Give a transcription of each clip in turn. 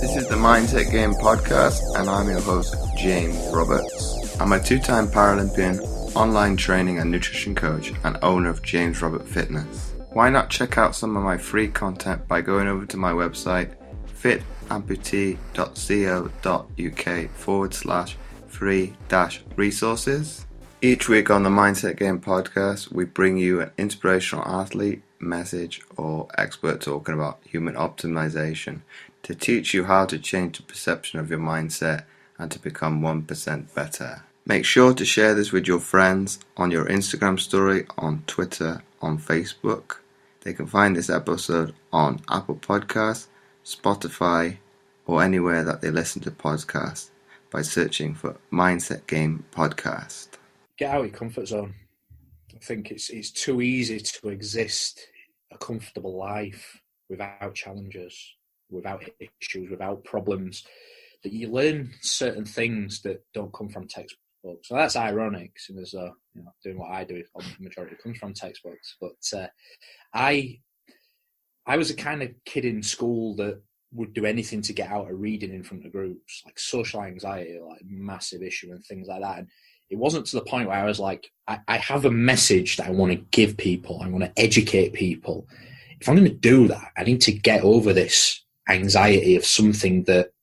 This is the Mindset Game podcast, and I'm your host, James Roberts. I'm a two-time Paralympian, online training and nutrition coach, and owner of James Robert Fitness. Why not check out some of my free content by going over to my website, fitamputee.co.uk/free-resources. Each week on the Mindset Game podcast, we bring you an inspirational athlete, message, or expert talking about human optimization to teach you how to change the perception of your mindset and to become 1% better. Make sure to share this with your friends on your Instagram story, on Twitter, on Facebook. They can find this episode on Apple Podcasts, Spotify, or anywhere that they listen to podcasts by searching for Mindset Game Podcast. Get out of your comfort zone. I think it's too easy to exist a comfortable life without challenges, without issues, without problems, that you learn certain things that don't come from textbooks. So that's ironic, seeing as though, doing what I do, the majority comes from textbooks. But I was a kind of kid in school that would do anything to get out of reading in front of groups, like social anxiety, like massive issue and things like that. And it wasn't to the point where I was like, I have a message that I want to give people. I want to educate people. If I'm going to do that, I need to get over this anxiety of something that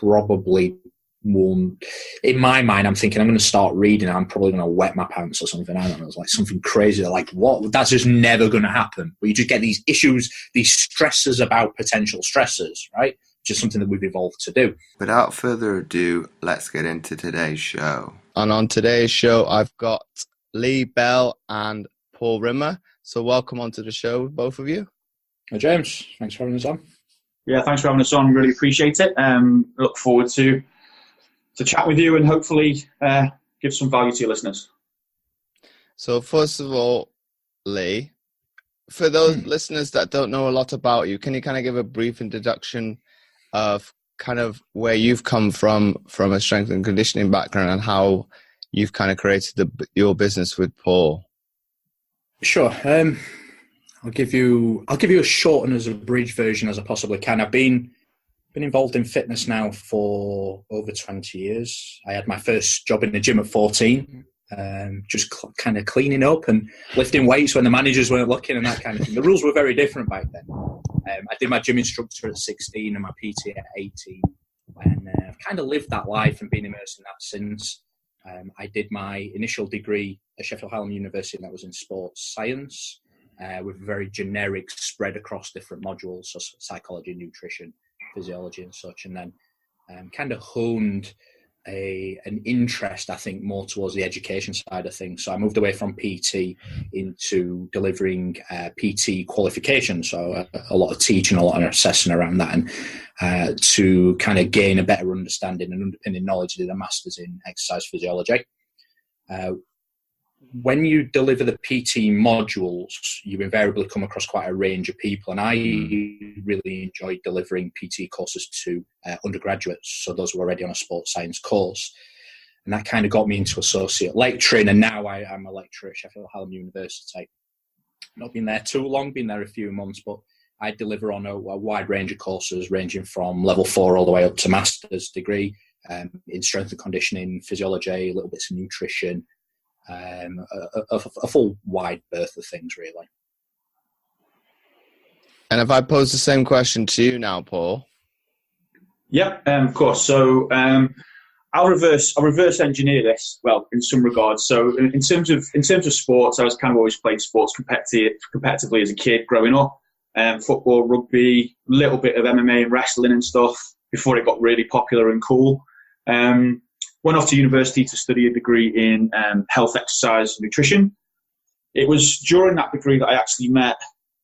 probably won't. In my mind, I'm thinking I'm going to start reading and I'm probably going to wet my pants or something. I don't know. It's like something crazy. Like, what? That's just never going to happen. But you just get these issues, these stresses about potential stressors, right? Just something that we've evolved to do. Without further ado, let's get into today's show. And on today's show, I've got Lee Bell and Paul Rimmer. So welcome onto the show, both of you. Hi, James. Thanks for having us on. Yeah, thanks for having us on. Really appreciate it. Look forward to chat with you and hopefully give some value to your listeners. So first of all, Lee, for those listeners that don't know a lot about you, can you kind of give a brief introduction of kind of where you've come from a strength and conditioning background and how you've kind of created your business with Paul? Sure. I'll give you a short and as abridged version as I possibly can. I've been involved in fitness now for over 20 years. I had my first job in the gym at 14, just kind of cleaning up and lifting weights when the managers weren't looking and that kind of thing. The rules were very different back then. I did my gym instructor at 16 and my PT at 18. And I've kind of lived that life and been immersed in that since. I did my initial degree at Sheffield Hallam University, and that was in sports science, with a very generic spread across different modules, so psychology, nutrition, physiology and such. And then kind of honed an interest, I think, more towards the education side of things. So I moved away from PT into delivering PT qualifications, so a lot of teaching, a lot of assessing around that, and to kind of gain a better understanding and underpinning knowledge, I did a master's in exercise physiology. When you deliver the PT modules, you invariably come across quite a range of people, and I really enjoyed delivering PT courses to undergraduates, so those who were already on a sports science course. And that kind of got me into associate lecturing, and now I'm a lecturer at Sheffield Hallam University. Not been there too long, been there a few months, but I deliver on a wide range of courses, ranging from level 4 all the way up to master's degree in strength and conditioning, physiology, little bits of nutrition, a full wide berth of things, really. And if I pose the same question to you now, Paul? Yeah, of course. So I'll reverse engineer this. Well, in some regards. So in terms of sports, I was kind of always playing sports competitively as a kid growing up. Football, rugby, a little bit of MMA and wrestling and stuff before it got really popular and cool. Went off to university to study a degree in health, exercise, and nutrition. It was during that degree that I actually met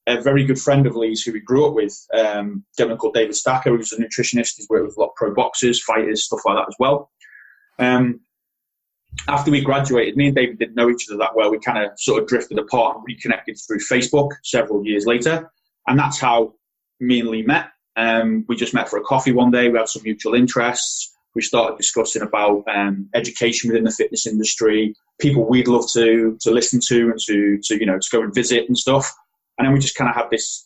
a very good friend of Lee's who we grew up with, a gentleman called David Stacker, who's a nutritionist. He's worked with a lot of pro boxers, fighters, stuff like that as well. After we graduated, me and David didn't know each other that well. We kind of sort of drifted apart and reconnected through Facebook several years later. And that's how me and Lee met. We just met for a coffee one day. We had some mutual interests. We started discussing about education within the fitness industry, people we'd love to listen to and to go and visit and stuff. And then we just kind of had this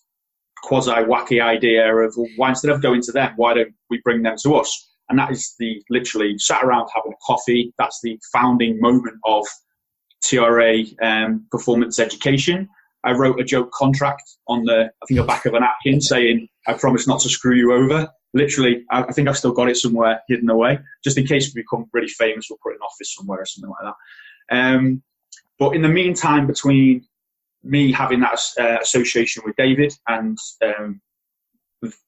quasi-wacky idea of, well, why instead of going to them, why don't we bring them to us? And that is the literally sat around having a coffee. That's the founding moment of TRA Performance Education. I wrote a joke contract on the back of a napkin saying, I promise not to screw you over. Literally, I think I've still got it somewhere hidden away. Just in case we become really famous, we'll put it in an office somewhere or something like that. But in the meantime, between me having that association with David and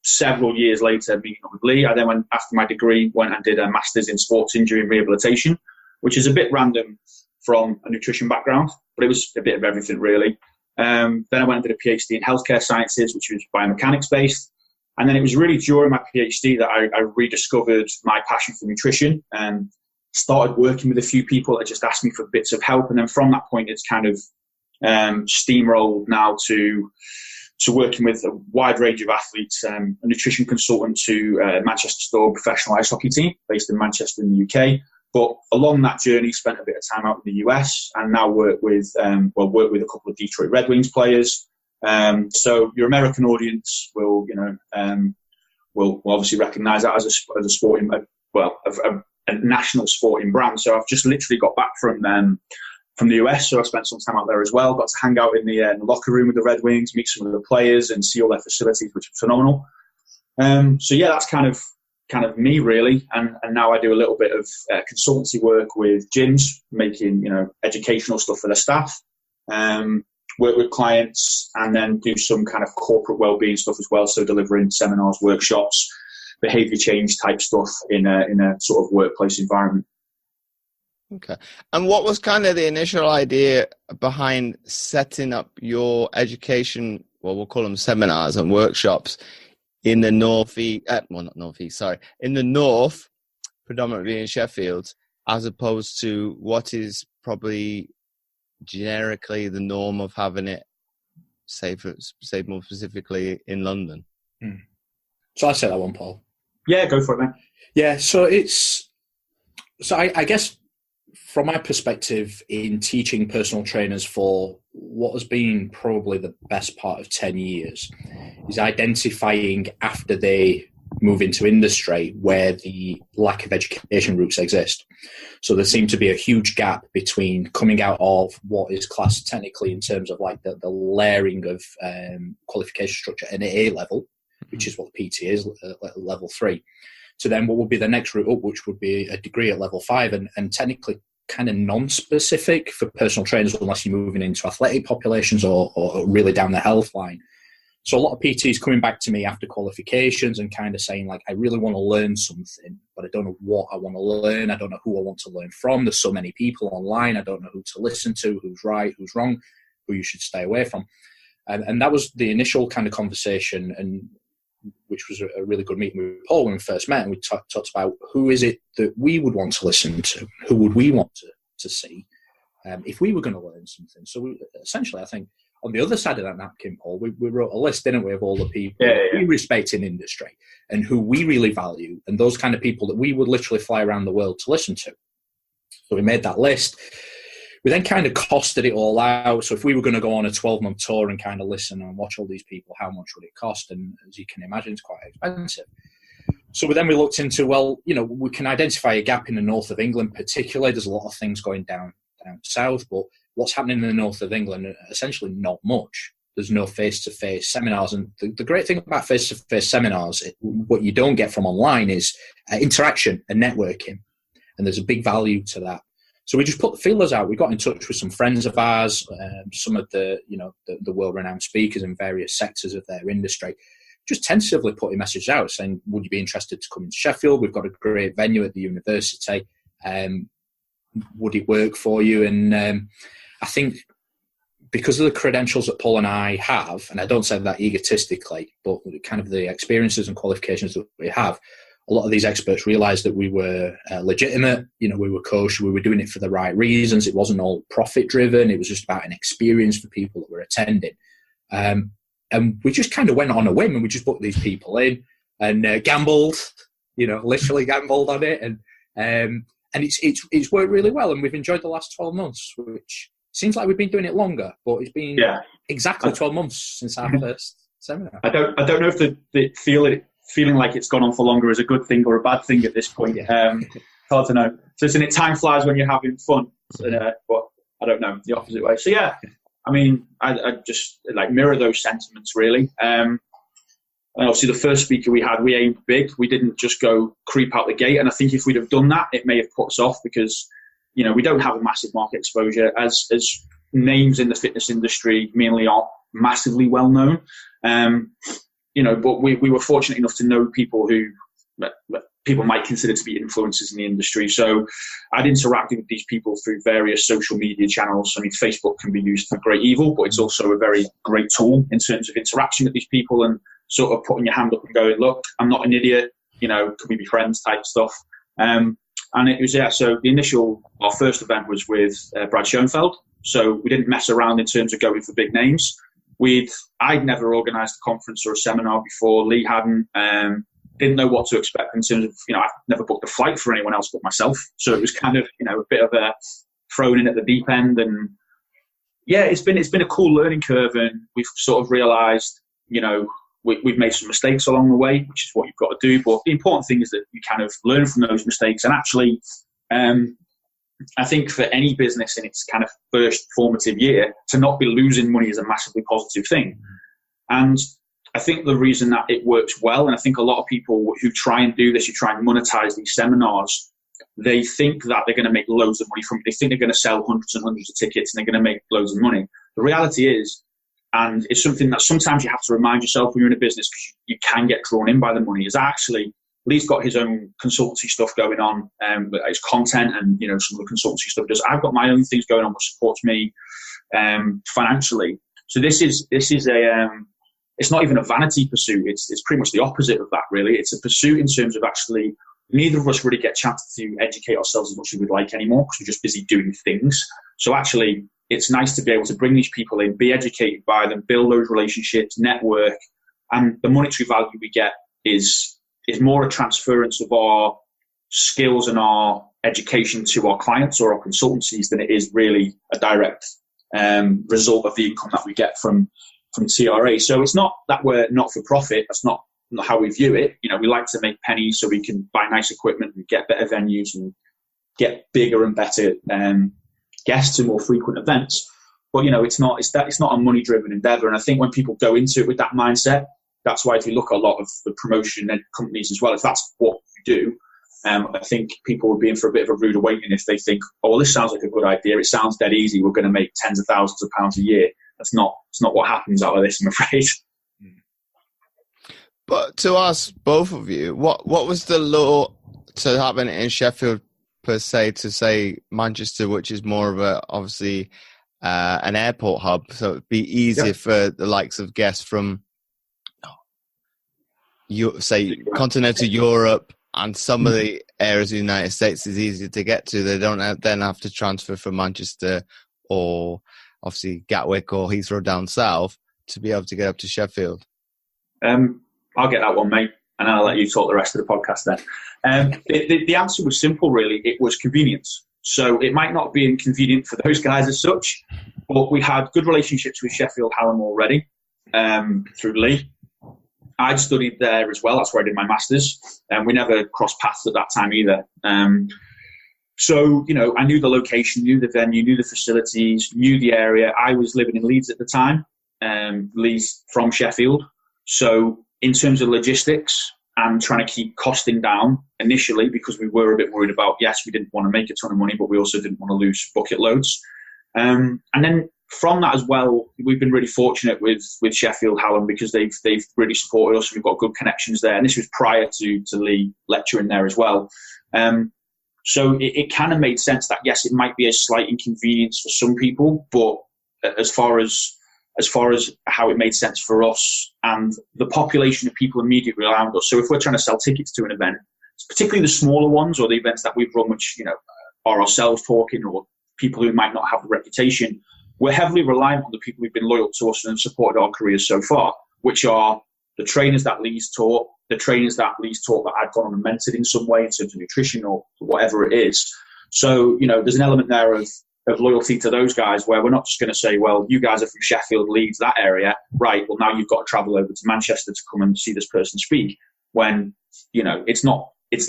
several years later meeting up with Lee, I then went, after my degree, went and did a master's in sports injury and rehabilitation, which is a bit random from a nutrition background, but it was a bit of everything really. Then I went and did a PhD in healthcare sciences, which was biomechanics based. And then it was really during my PhD that I rediscovered my passion for nutrition and started working with a few people that just asked me for bits of help. And then from that point, it's kind of steamrolled now to working with a wide range of athletes, a nutrition consultant to Manchester Storm professional ice hockey team based in Manchester in the UK. But along that journey, spent a bit of time out in the US and now work with a couple of Detroit Red Wings players. So your American audience will obviously recognise that as a sporting, a national sporting brand. So I've just literally got back from the US, so I spent some time out there as well. Got to hang out in the locker room with the Red Wings, meet some of the players, and see all their facilities, which are phenomenal. So yeah, that's kind of me really, and now I do a little bit of consultancy work with gyms, making educational stuff for their staff. Work with clients, and then do some kind of corporate wellbeing stuff as well. So delivering seminars, workshops, behaviour change type stuff in a sort of workplace environment. Okay. And what was kind of the initial idea behind setting up your education, well, we'll call them seminars and workshops in the in the north, predominantly in Sheffield, as opposed to what is probably generically the norm of having it, say more specifically in London? So I say that one, Paul. Yeah, go for it, mate. Yeah, so I guess from my perspective in teaching personal trainers for what has been probably the best part of 10 years is identifying after they move into industry where the lack of education routes exist. So there seemed to be a huge gap between coming out of what is classed technically in terms of like the layering of qualification structure at an A level, which is what the PT is, level 3, to then what would be the next route up, which would be a degree at level 5, and technically kind of non-specific for personal trainers unless you're moving into athletic populations or really down the health line. So a lot of PTs coming back to me after qualifications and kind of saying, like, I really want to learn something, but I don't know what I want to learn. I don't know who I want to learn from. There's so many people online. I don't know who to listen to, who's right, who's wrong, who you should stay away from. And that was the initial kind of conversation, and which was a really good meeting with Paul when we first met. And we talked about who is it that we would want to listen to? Who would we want to see if we were going to learn something? So essentially, I think, on the other side of that napkin, Paul, we wrote a list, didn't we, of all the people we respect in industry and who we really value, and those kind of people that we would literally fly around the world to listen to. So we made that list. We then kind of costed it all out. So if we were going to go on a 12-month tour and kind of listen and watch all these people, how much would it cost? And as you can imagine, it's quite expensive. So we looked into, well, we can identify a gap in the north of England particularly. There's a lot of things going down south, but what's happening in the north of England, essentially not much. There's no face-to-face seminars. And the great thing about face-to-face seminars, what you don't get from online is interaction and networking. And there's a big value to that. So we just put the feelers out. We got in touch with some friends of ours, some of the world-renowned speakers in various sectors of their industry, just tentatively putting messages out saying, would you be interested to come into Sheffield? We've got a great venue at the university. Would it work for you? And I think because of the credentials that Paul and I have, and I don't say that egotistically, but kind of the experiences and qualifications that we have, a lot of these experts realised that we were legitimate, we were kosher, we were doing it for the right reasons. It wasn't all profit-driven. It was just about an experience for people that were attending. And we just kind of went on a whim and we just booked these people in and gambled, literally gambled on it. And it's worked really well, and we've enjoyed the last 12 months, which seems like we've been doing it longer, but it's been exactly 12 months since our first seminar. I don't know if the feeling like it's gone on for longer is a good thing or a bad thing at this point. Yeah. Hard to know. So isn't it time flies when you're having fun? But I don't know, the opposite way. So yeah, I mean, I just like mirror those sentiments really. And obviously the first speaker we had, we aimed big. We didn't just go creep out the gate. And I think if we'd have done that, it may have put us off because, you know, we don't have a massive market exposure as names in the fitness industry mainly aren't massively well known. You know, but we were fortunate enough to know people who people might consider to be influencers in the industry. So I'd interacted with these people through various social media channels. I mean, Facebook can be used for great evil, but it's also a very great tool in terms of interaction with these people and sort of putting your hand up and going, look, I'm not an idiot, you know, can we be friends type stuff. And it was, so our first event was with Brad Schoenfeld. So we didn't mess around in terms of going for big names. I'd never organised a conference or a seminar before. Lee hadn't. Didn't know what to expect in terms of, you know, I've never booked a flight for anyone else but myself. So it was kind of, you know, a bit of a thrown in at the deep end. And yeah, it's been a cool learning curve, and we've sort of realised, you know, we've made some mistakes along the way, which is what you've got to do. But the important thing is that you kind of learn from those mistakes. And actually, I think for any business in its kind of first formative year, to not be losing money is a massively positive thing. And I think the reason that it works well, and I think a lot of people who try and do this, who try and monetize these seminars, they think that they're going to make loads of money from it. They think they're going to sell hundreds and hundreds of tickets and they're going to make loads of money. The reality is, and it's something that sometimes you have to remind yourself when you're in a business because you can get drawn in by the money, is actually Lee's got his own consultancy stuff going on, his content and, you know, some of the consultancy stuff he does. I've got my own things going on which supports me financially. So this is it's not even a vanity pursuit. It's pretty much the opposite of that, really. It's a pursuit in terms of actually neither of us really get a chance to educate ourselves as much as we'd like anymore because we're just busy doing things. So actually, it's nice to be able to bring these people in, be educated by them, build those relationships, network, and the monetary value we get is more a transference of our skills and our education to our clients or our consultancies than it is really a direct result of the income that we get from TRA. So it's not that we're not for profit. That's not how we view it. You know, we like to make pennies so we can buy nice equipment and get better venues and get bigger and better guests to more frequent events. But, you know, it's not a money driven endeavor. And I think when people go into it with that mindset, that's why if you look at a lot of the promotion companies as well, if that's what you do, I think people would be in for a bit of a rude awakening if they think, oh, well, this sounds like a good idea. It sounds dead easy. We're going to make tens of thousands of pounds a year. It's not what happens out of this, I'm afraid. But to ask both of you, what was the law to happen in Sheffield per se to say Manchester, which is more of a obviously an airport hub, so it'd be easier for the likes of guests from say continental Europe and some of the areas of the United States is easier to get to. They don't then have to transfer from Manchester or obviously Gatwick or Heathrow down south to be able to get up to Sheffield. I'll get that one, mate, and I'll let you talk the rest of the podcast then. The answer was simple, really. It was convenience. So it might not be inconvenient for those guys as such, but we had good relationships with Sheffield Hallam already through Lee. I'd studied there as well. That's where I did my master's, and we never crossed paths at that time either. So, you know, I knew the location, knew the venue, knew the facilities, knew the area. I was living in Leeds at the time. Leeds from Sheffield. So in terms of logistics and trying to keep costing down initially, because we were a bit worried about, yes, we didn't want to make a ton of money, but we also didn't want to lose bucket loads. And then from that as well, we've been really fortunate with Sheffield Hallam because they've really supported us. We've got good connections there. And this was prior to Lee lecturing there as well. So it kind of made sense that, yes, it might be a slight inconvenience for some people, but as far as how it made sense for us and the population of people immediately around us. So if we're trying to sell tickets to an event, particularly the smaller ones or the events that we've run, which, you know, are ourselves talking or people who might not have the reputation, we're heavily reliant on the people who've been loyal to us and supported our careers so far, which are the trainers that Lee's taught, the trainers that Lee's taught that I'd gone on and mentored in some way in terms of nutrition or whatever it is. So, you know, there's an element there of of loyalty to those guys, where we're not just going to say, well, you guys are from Sheffield, Leeds, that area, right? Well, now you've got to travel over to Manchester to come and see this person speak. When, you know, it's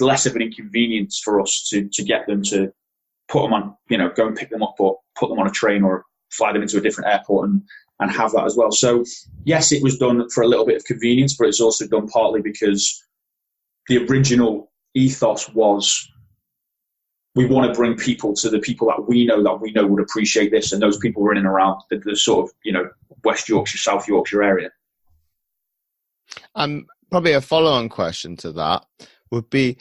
less of an inconvenience for us to get them, to put them on, you know, go and pick them up or put them on a train or fly them into a different airport and have that as well. So yes, it was done for a little bit of convenience, but it's also done partly because the original ethos was, we want to bring people to the people that we know would appreciate this, and those people were in and around the sort of, you know, West Yorkshire, South Yorkshire area. Probably a follow-on question to that would be,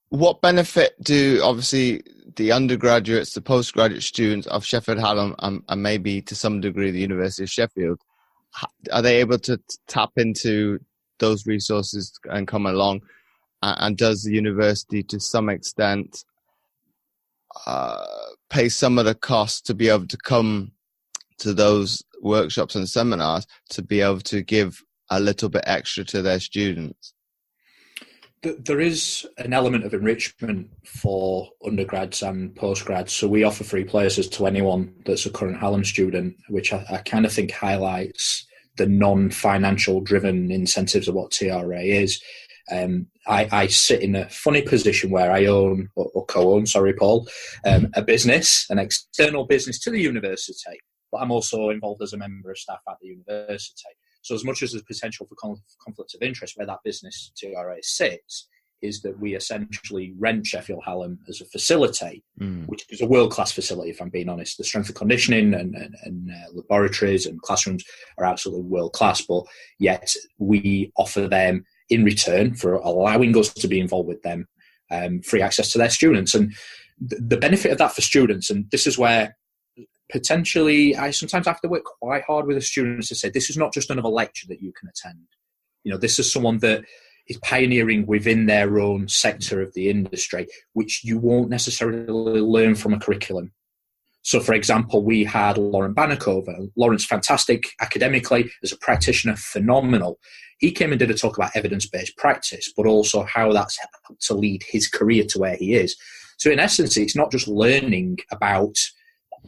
what benefit do, obviously, the undergraduates, the postgraduate students of Sheffield Hallam, and maybe to some degree the University of Sheffield, are they able to tap into those resources and come along? And does the university, to some extent, pay some of the costs to be able to come to those workshops and seminars to be able to give a little bit extra to their students? There is an element of enrichment for undergrads and postgrads. So we offer free places to anyone that's a current Hallam student, which I kind of think highlights the non-financial driven incentives of what TRA is. I sit in a funny position where I own, or co-own, Paul, a business, an external business to the university, but I'm also involved as a member of staff at the university. So as much as there's potential for conflicts of interest, where that business TRA sits is that we essentially rent Sheffield Hallam as a facility, which is a world-class facility, if I'm being honest. The strength and conditioning and laboratories and classrooms are absolutely world-class, but yet we offer them, in return for allowing us to be involved with them, free access to their students. And the benefit of that for students, and this is where potentially I sometimes have to work quite hard with the students to say, this is not just another lecture that you can attend. You know, this is someone that is pioneering within their own sector of the industry, which you won't necessarily learn from a curriculum. So, for example, we had Lauren Bannock over. Lauren's fantastic academically, as a practitioner, phenomenal. He came and did a talk about evidence-based practice, but also how that's helped to lead his career to where he is. So, in essence, it's not just learning about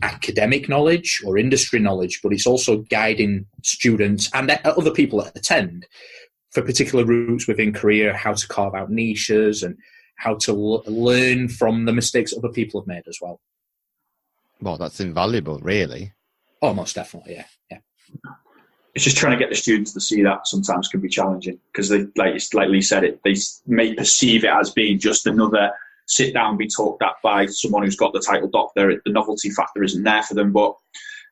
academic knowledge or industry knowledge, but it's also guiding students and other people that attend for particular routes within career, how to carve out niches and how to learn from the mistakes other people have made as well. Well, that's invaluable, really. Oh, most definitely, yeah. It's just trying to get the students to see that sometimes can be challenging, because they, like Lee said, they may perceive it as being just another sit down, be talked at by someone who's got the title doctor. The novelty factor isn't there for them. But,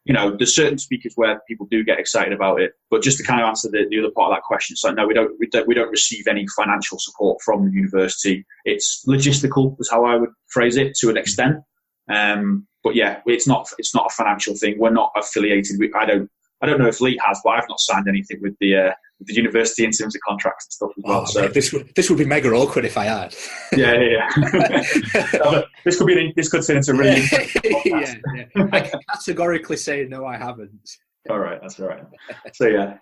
you know, there's certain speakers where people do get excited about it. But just to kind of answer the other part of that question, so no, we don't receive any financial support from the university. It's logistical, is how I would phrase it, to an extent. But yeah, it's not a financial thing. We're not affiliated with. I don't know if Lee has, but I've not signed anything with the university in terms of contracts and stuff as well. So this would be mega awkward if I had. Yeah. This could turn into a really yeah. I can categorically say no, I haven't. All right, that's all right. So yeah,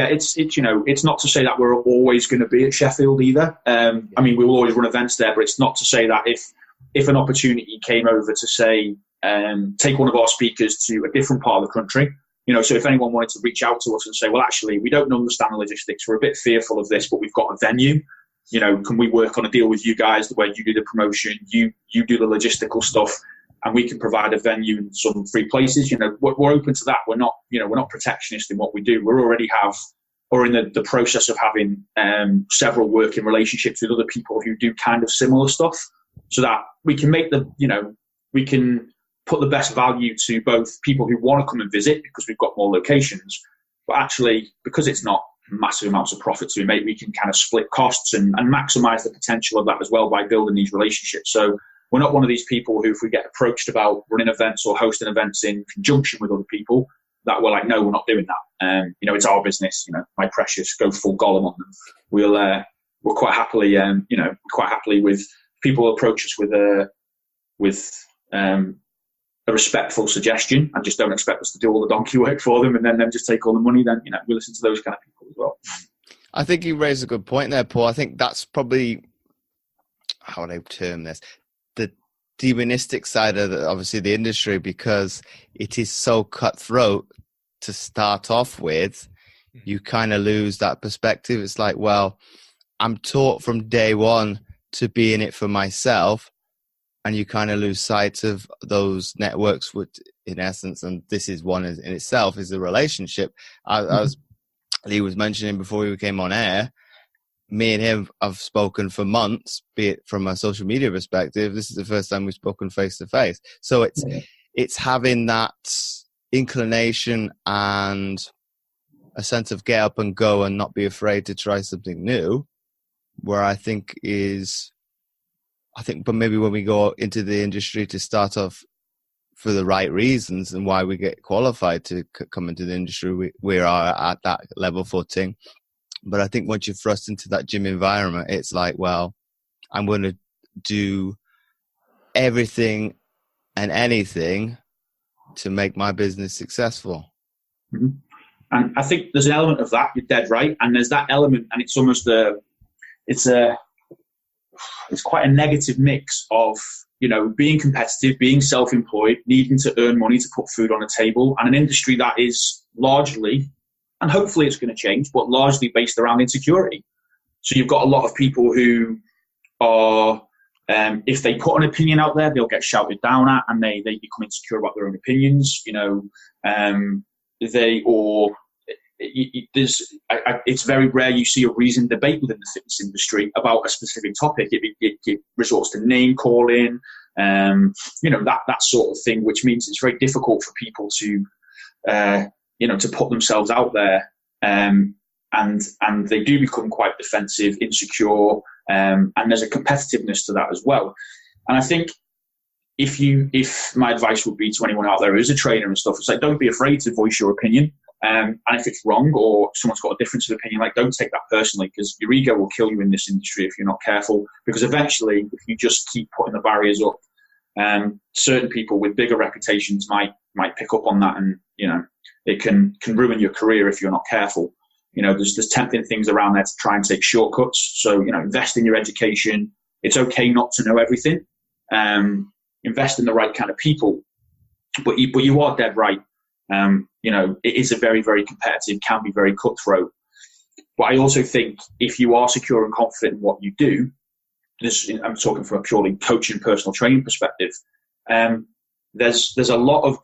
it's you know, it's not to say that we're always going to be at Sheffield either. I mean, we will always run events there, but it's not to say that if an opportunity came over to say take one of our speakers to a different part of the country. You know, so if anyone wanted to reach out to us and say, well, actually, we don't understand the logistics, we're a bit fearful of this, but we've got a venue, you know, can we work on a deal with you guys where you do the promotion, you do the logistical stuff, and we can provide a venue in some free places? You know, we're open to that. We're not protectionist in what we do. We're in the process of having several working relationships with other people who do kind of similar stuff, so that we can we can put the best value to both people who want to come and visit because we've got more locations, but actually, because it's not massive amounts of profit to be made, we can kind of split costs and maximise the potential of that as well by building these relationships. So we're not one of these people who, if we get approached about running events or hosting events in conjunction with other people, that we're like, no, we're not doing that. You know, it's our business. You know, my precious, go full Gollum on them. We're quite happily, with people who approach us with a respectful suggestion and just don't expect us to do all the donkey work for them and then just take all the money. Then, you know, we listen to those kind of people as well. I think you raised a good point there, Paul. I think that's probably, how would I term this? demonistic side of obviously the industry, because it is so cutthroat to start off with. You kind of lose that perspective. It's like, well, I'm taught from day one to be in it for myself, and you kind of lose sight of those networks, which in essence, and this is one in itself, is the relationship. As Lee was mentioning before we came on air, me and him have spoken for months, be it from a social media perspective. This is the first time we've spoken face to face. So it's having that inclination and a sense of get up and go and not be afraid to try something new, where I think, but maybe when we go into the industry to start off for the right reasons and why we get qualified to come into the industry, we are at that level footing. But I think once you're thrust into that gym environment, it's like, well, I'm going to do everything and anything to make my business successful. Mm-hmm. And I think there's an element of that. You're dead right. And there's that element, and it's almost it's quite a negative mix of, being competitive, being self-employed, needing to earn money to put food on the table, and an industry that is largely, and hopefully it's going to change, but largely based around insecurity. So you've got a lot of people who are, if they put an opinion out there, they'll get shouted down at, and they become insecure about their own opinions. It's very rare you see a reasoned debate within the fitness industry about a specific topic. It resorts to name calling, that sort of thing, which means it's very difficult for people to put themselves out there, and they do become quite defensive, insecure, and there's a competitiveness to that as well. And I think if my advice would be to anyone out there who's a trainer and stuff, it's like, don't be afraid to voice your opinion. And if it's wrong or someone's got a difference of opinion, don't take that personally, because your ego will kill you in this industry if you're not careful. Because eventually, if you just keep putting the barriers up, certain people with bigger reputations might pick up on that, and it can ruin your career if you're not careful. There's tempting things around there to try and take shortcuts. So invest in your education. It's okay not to know everything. Invest in the right kind of people. But you are dead right. It is a very, very competitive, can be very cutthroat. But I also think if you are secure and confident in what you do, I'm talking from a purely coaching, personal training perspective, there's a lot of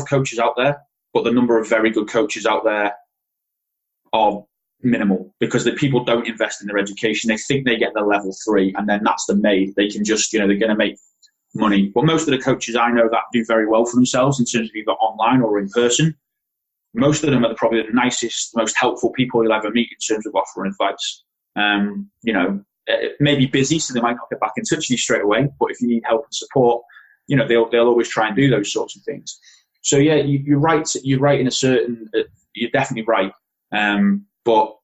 coaches out there, but the number of very good coaches out there are minimal, because the people don't invest in their education. They think they get their level 3 and then that's the made. They can just, they're going to make money. But most of the coaches I know that do very well for themselves in terms of either online or in person, most of them are probably the nicest, most helpful people you'll ever meet in terms of offering advice. It may be busy, so they might not get back in touch with you straight away, but if you need help and support, they'll always try and do those sorts of things. So yeah, you're right in a certain, you're definitely right. But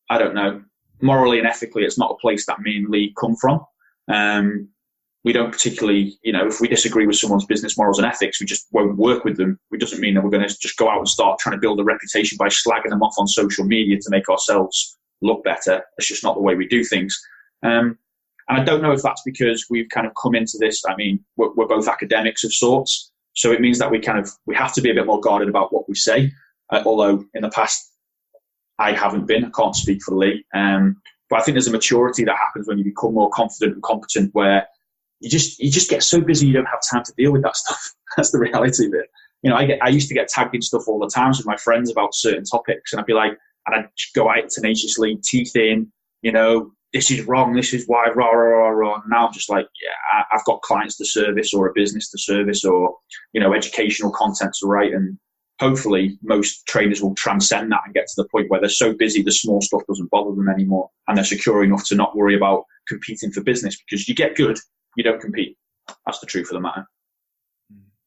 I don't know, morally and ethically, it's not a place that me and Lee come from. We don't particularly, if we disagree with someone's business morals and ethics, we just won't work with them. It doesn't mean that we're going to just go out and start trying to build a reputation by slagging them off on social media to make ourselves look better. It's just not the way we do things. And I don't know if that's because we've kind of come into this. I mean, we're both academics of sorts. So it means that we have to be a bit more guarded about what we say. Although in the past, I haven't been. I can't speak for Lee. But I think there's a maturity that happens when you become more confident and competent, where you just get so busy you don't have time to deal with that stuff. That's the reality of it. I used to get tagged in stuff all the time with my friends about certain topics, and I'd go at it tenaciously, teeth in, this is wrong, this is why, rah, rah, rah, rah. Now I'm just like, yeah, I've got clients to service or a business to service or, educational content to write. And hopefully most trainers will transcend that and get to the point where they're so busy the small stuff doesn't bother them anymore, and they're secure enough to not worry about competing for business, because you get good, you don't compete. That's the truth of the matter.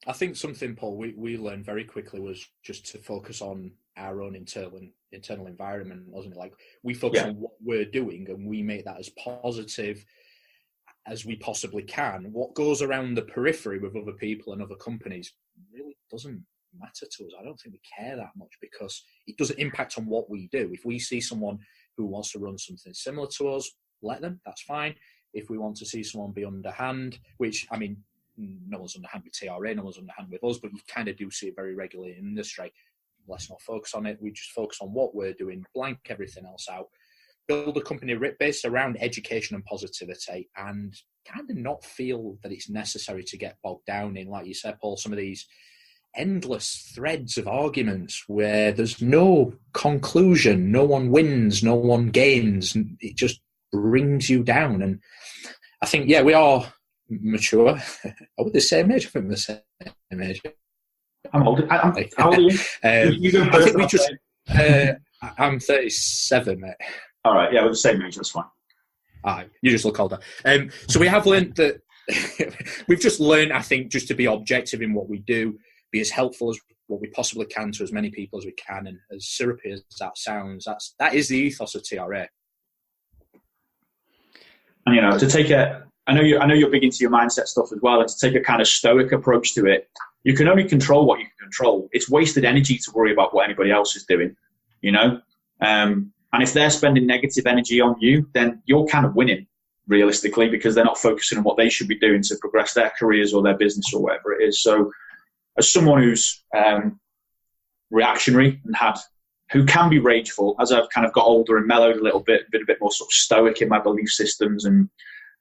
I think something, Paul, we learned very quickly was just to focus on our own internal environment, wasn't it? Like, we focus on what we're doing and we make that as positive as we possibly can. What goes around the periphery with other people and other companies really doesn't matter to us. I don't think we care that much, because it doesn't impact on what we do. If we see someone who wants to run something similar to us, let them, that's fine. if we want to see someone be underhand, which, I mean, no one's underhand with TRA, no one's underhand with us, but you kind of do see it very regularly in the industry. Let's not focus on it. We just focus on what we're doing, blank everything else out, build a company based around education and positivity, and kind of not feel that it's necessary to get bogged down in, like you said, Paul, some of these endless threads of arguments where there's no conclusion, no one wins, no one gains. It just brings you down. And I think, yeah, we are mature. Are we the same age? I think we're the same age. I'm old. How old are you? I think we just... I'm 37, mate. All right, yeah, we're the same age, that's fine. You just look older. So we have learned that... we've just learned, I think, just to be objective in what we do, be as helpful as what we possibly can to as many people as we can, and as syrupy as that sounds, that is the ethos of TRA. And, you know, to take I know you're big into your mindset stuff as well, and to take a kind of stoic approach to it, you can only control what you can control. It's wasted energy to worry about what anybody else is doing, you know? And if they're spending negative energy on you, then you're kind of winning, realistically, because they're not focusing on what they should be doing to progress their careers or their business or whatever it is. So as someone who's reactionary and who can be rageful, as I've kind of got older and mellowed a little bit, been a bit more sort of stoic in my belief systems, and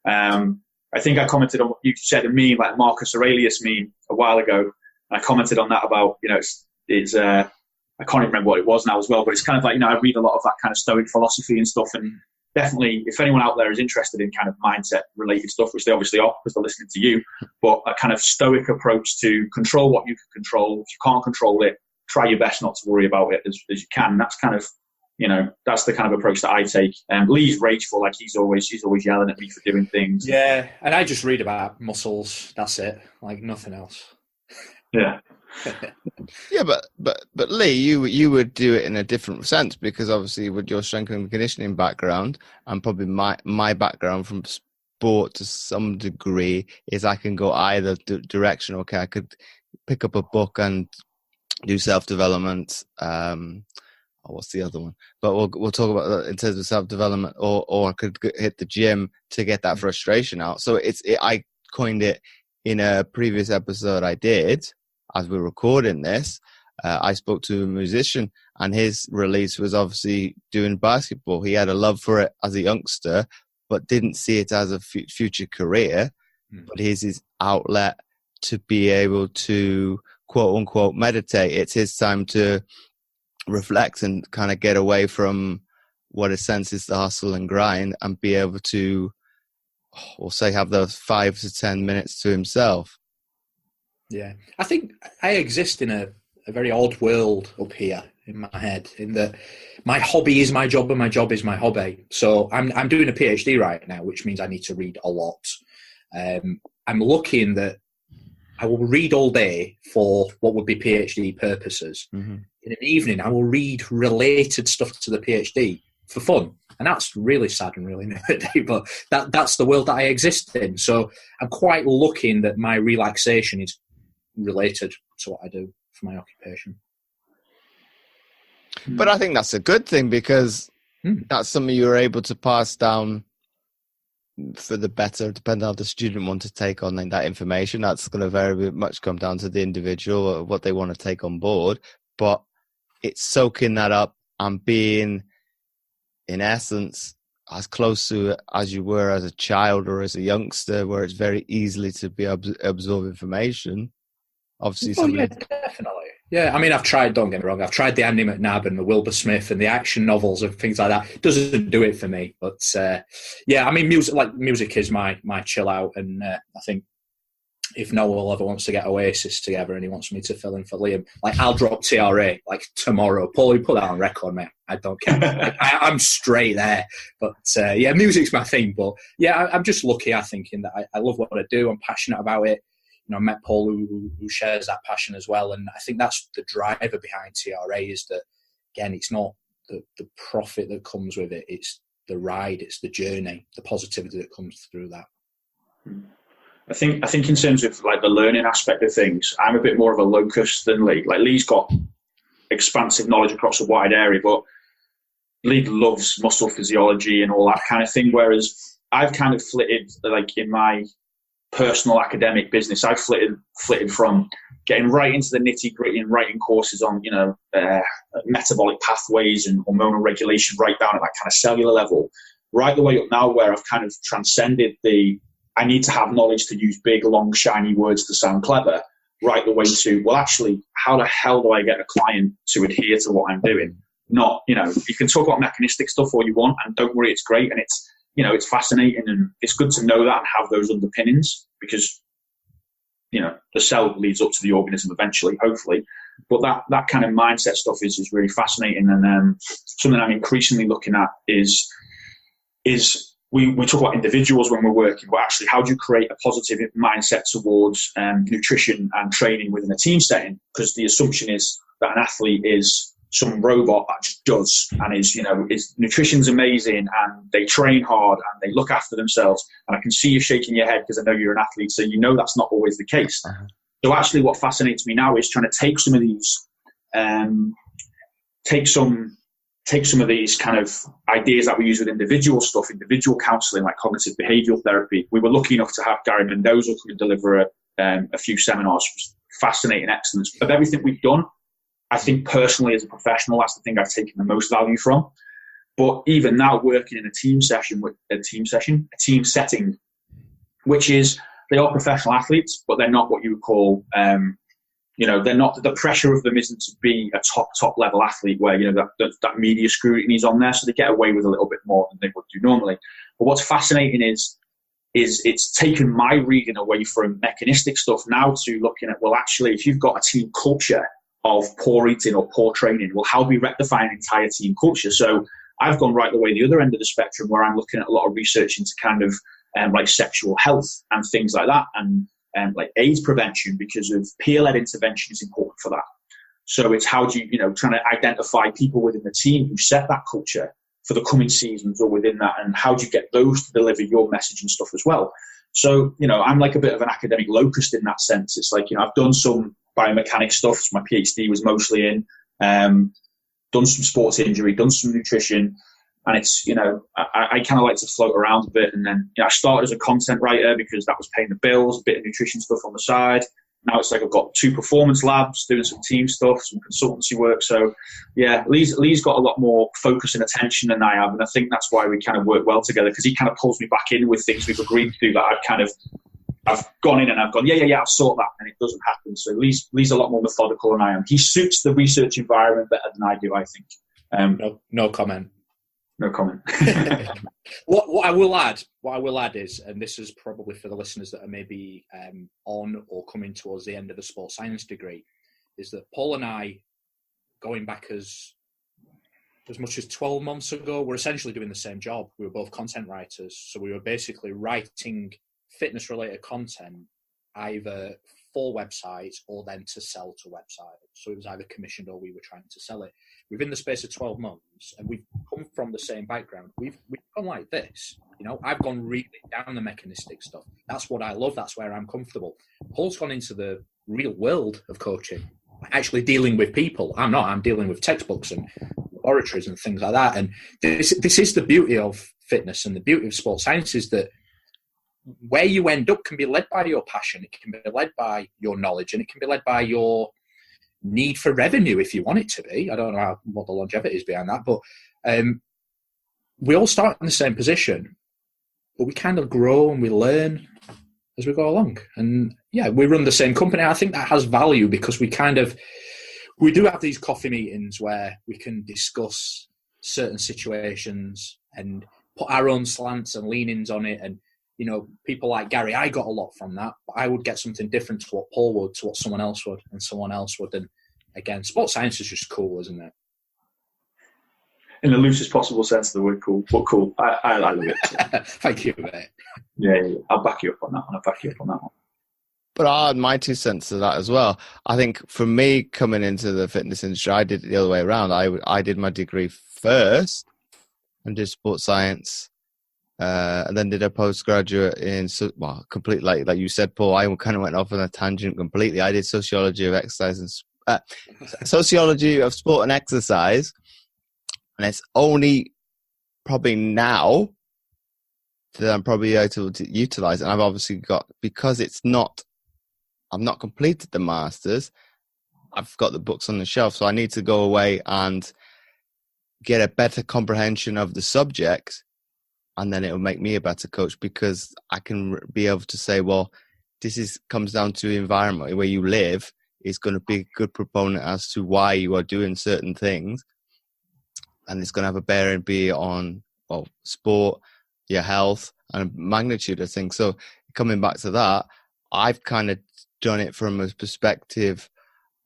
I think I commented on what you said, a meme, like Marcus Aurelius meme a while ago, and I commented on that about, you know, it's I can't even remember what it was now as well, but it's kind of like, you know, I read a lot of that kind of stoic philosophy and stuff, and definitely, if anyone out there is interested in kind of mindset-related stuff, which they obviously are because they're listening to you, but a kind of stoic approach to control what you can control. If you can't control it, try your best not to worry about it as you can. That's kind of, you know, that's the kind of approach that I take. Lee's rageful, like he's always yelling at me for doing things. Yeah, and I just read about muscles. That's it, like nothing else. Yeah. Yeah, but Lee, you would do it in a different sense, because obviously with your strength and conditioning background, and probably my background from sport to some degree, is I can go either direction. Okay, I could pick up a book and do self-development. What's the other one? But we'll talk about that in terms of self-development, or I could hit the gym to get that frustration out. So I coined it in a previous episode I did. As we're recording this, I spoke to a musician, and his release was obviously doing basketball. He had a love for it as a youngster, but didn't see it as a future career. But here's his outlet to be able to, quote unquote, meditate. It's his time to reflect and kind of get away from what a sense is the hustle and grind, and be able to, we'll say, have those 5 to 10 minutes to himself. Yeah, I think I exist in a very odd world up here in my head, in that my hobby is my job and my job is my hobby. So I'm doing a PhD right now, which means I need to read a lot. I'm lucky in that I will read all day for what would be PhD purposes. Mm-hmm. In an evening, I will read related stuff to the PhD for fun. And that's really sad and really nerdy, but that's the world that I exist in. So I'm quite lucky in that my relaxation is related to what I do for my occupation. But I think that's a good thing, because that's something you're able to pass down for the better, depending on how the student wants to take on that information. That's going to very much come down to the individual, or what they want to take on board. But it's soaking that up and being, in essence, as close to it as you were as a child or as a youngster, where it's very easily to be absorb information. Obviously, yeah, definitely. Yeah, I mean, don't get me wrong, I've tried the Andy McNabb and the Wilbur Smith and the action novels and things like that. It doesn't do it for me. But yeah, I mean, music is my chill out. And I think if Noel ever wants to get Oasis together and he wants me to fill in for Liam, like, I'll drop TRA like tomorrow. Paul, you put that on record, mate. I don't care. I'm straight there. But yeah, music's my thing. But yeah, I'm just lucky, I think, in that I love what I do. I'm passionate about it. You know, I met Paul who shares that passion as well, and I think that's the driver behind TRA, is that, again, it's not the profit that comes with it, it's the ride, it's the journey, the positivity that comes through that. I think in terms of like the learning aspect of things, I'm a bit more of a locust than Lee. Like, Lee's got expansive knowledge across a wide area, but Lee loves muscle physiology and all that kind of thing, whereas I've kind of flitted, like in my personal academic business, I've flitted from getting right into the nitty gritty and writing courses on, metabolic pathways and hormonal regulation right down at that kind of cellular level, right the way up now where I've kind of transcended I need to have knowledge to use big, long, shiny words to sound clever, right the way to, well, actually, how the hell do I get a client to adhere to what I'm doing? Not, you can talk about mechanistic stuff all you want, and don't worry, it's great, and it's fascinating, and it's good to know that and have those underpinnings, because, the cell leads up to the organism eventually, hopefully. But that kind of mindset stuff is really fascinating, and something I'm increasingly looking at is we talk about individuals when we're working, but actually how do you create a positive mindset towards nutrition and training within a team setting? Because the assumption is that an athlete is some robot that just does, and is nutrition's amazing, and they train hard and they look after themselves. And I can see you shaking your head because I know you're an athlete, so that's not always the case. Uh-huh. So actually what fascinates me now is trying to take some of these, take some of these kind of ideas that we use with individual stuff, individual counselling, like cognitive behavioural therapy. We were lucky enough to have Gary Mendoza come and deliver a few seminars. It was fascinating excellence. Of everything we've done, I think personally as a professional, that's the thing I've taken the most value from. But even now, working in a team setting, which is, they are professional athletes, but they're not what you would call, they're not, the pressure of them isn't to be a top level athlete where, that media scrutiny is on there. So they get away with a little bit more than they would do normally. But what's fascinating is it's taken my reading away from mechanistic stuff now to looking at, well, actually, if you've got a team culture of poor eating or poor training, well, how do we rectify an entire team culture? So I've gone right the way the other end of the spectrum, where I'm looking at a lot of research into kind of like sexual health and things like that, and like AIDS prevention, because of peer-led intervention is important for that. So it's how do you, trying to identify people within the team who set that culture for the coming seasons or within that, and how do you get those to deliver your message and stuff as well. So, I'm like a bit of an academic locust in that sense. It's like, I've done some biomechanics stuff. So my PhD was mostly in, done some sports injury, done some nutrition. And it's, I kind of like to float around a bit. And then I started as a content writer because that was paying the bills, a bit of nutrition stuff on the side. Now it's like I've got 2 performance labs, doing some team stuff, some consultancy work. So, yeah, Lee's got a lot more focus and attention than I have. And I think that's why we kind of work well together, because he kind of pulls me back in with things we've agreed to do that I've gone in and I've gone, yeah, I'll sort that. And it doesn't happen. So Lee's a lot more methodical than I am. He suits the research environment better than I do, I think. No comment. No comment. What I will add is, and this is probably for the listeners that are maybe on or coming towards the end of the sports science degree, is that Paul and I, going back as much as 12 months ago, we're essentially doing the same job. We were both content writers. So we were basically writing fitness-related content either for websites or then to sell to websites. So it was either commissioned or we were trying to sell it. Within the space of 12 months, and we've come from the same background, we've gone like this. I've gone really down the mechanistic stuff. That's what I love. That's where I'm comfortable. Paul's gone into the real world of coaching, actually dealing with people. I'm not. I'm dealing with textbooks and laboratories and things like that. And this is the beauty of fitness and the beauty of sports science, is that where you end up can be led by your passion, it can be led by your knowledge, and it can be led by your need for revenue if you want it to be. I don't know what the longevity is behind that, but we all start in the same position, but we kind of grow and we learn as we go along. And yeah, we run the same company. I think that has value because we do have these coffee meetings where we can discuss certain situations and put our own slants and leanings on it. And people like Gary, I got a lot from that, but I would get something different to what Paul would, to what someone else would, and someone else would. And again, sports science is just cool, isn't it? In the loosest possible sense of the word cool, but cool. I love it. Thank you, mate. Yeah, I'll back you up on that one. But I'll add my 2 cents to that as well. I think for me, coming into the fitness industry, I did it the other way around. I did my degree first and did sports science. And then did a postgraduate in, complete, like you said, Paul. I kind of went off on a tangent completely. I did sociology of exercise and sociology of sport and exercise, and it's only probably now that I'm probably able to utilize. And I've obviously got, because I've not completed the masters, I've got the books on the shelf, so I need to go away and get a better comprehension of the subjects, and then it'll make me a better coach, because I can be able to say, well, comes down to the environment where you live is going to be a good proponent as to why you are doing certain things, and it's going to have a bearing on, well, sport, your health, and magnitude of things. So coming back to that, I've kind of done it from a perspective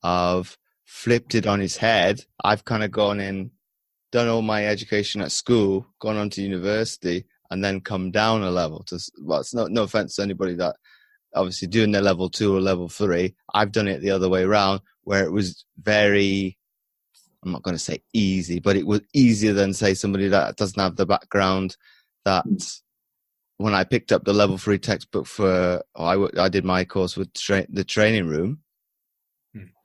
of flipped it on its head. I've kind of gone in, done all my education at school, gone on to university, and then come down a level to, well, it's no offense to anybody that obviously doing their level 2 or level 3. I've done it the other way around, where it was very, I'm not going to say easy, but it was easier than, say, somebody that doesn't have the background. That when I picked up the level 3 textbook I did my course with the training room.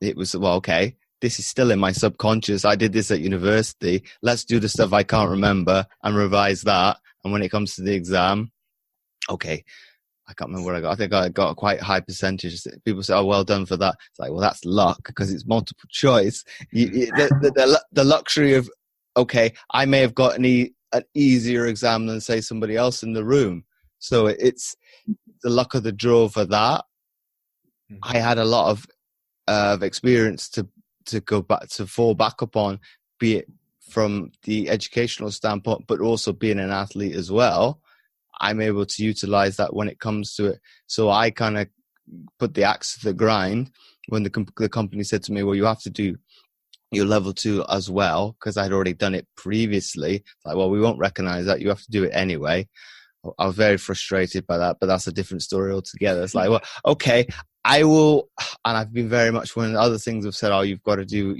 It was, well, okay, this is still in my subconscious. I did this at university. Let's do the stuff I can't remember and revise that. And when it comes to the exam, okay, I can't remember what I got. I think I got a quite high percentage. People say, oh, well done for that. It's like, well, that's luck, because it's multiple choice. The luxury of, okay, I may have got an easier exam than, say, somebody else in the room. So it's the luck of the draw for that. I had a lot of experience to go back, to fall back upon, be it from the educational standpoint, but also being an athlete as well. I'm able to utilize that when it comes to it. So I kind of put the axe to the grind when the company said to me, well, you have to do your level 2 as well, because I'd already done it previously. It's like, well, we won't recognize that. You have to do it anyway. I was very frustrated by that, but that's a different story altogether. It's like, well, okay, I will. And I've been very much, when other things have said, oh, you've got to do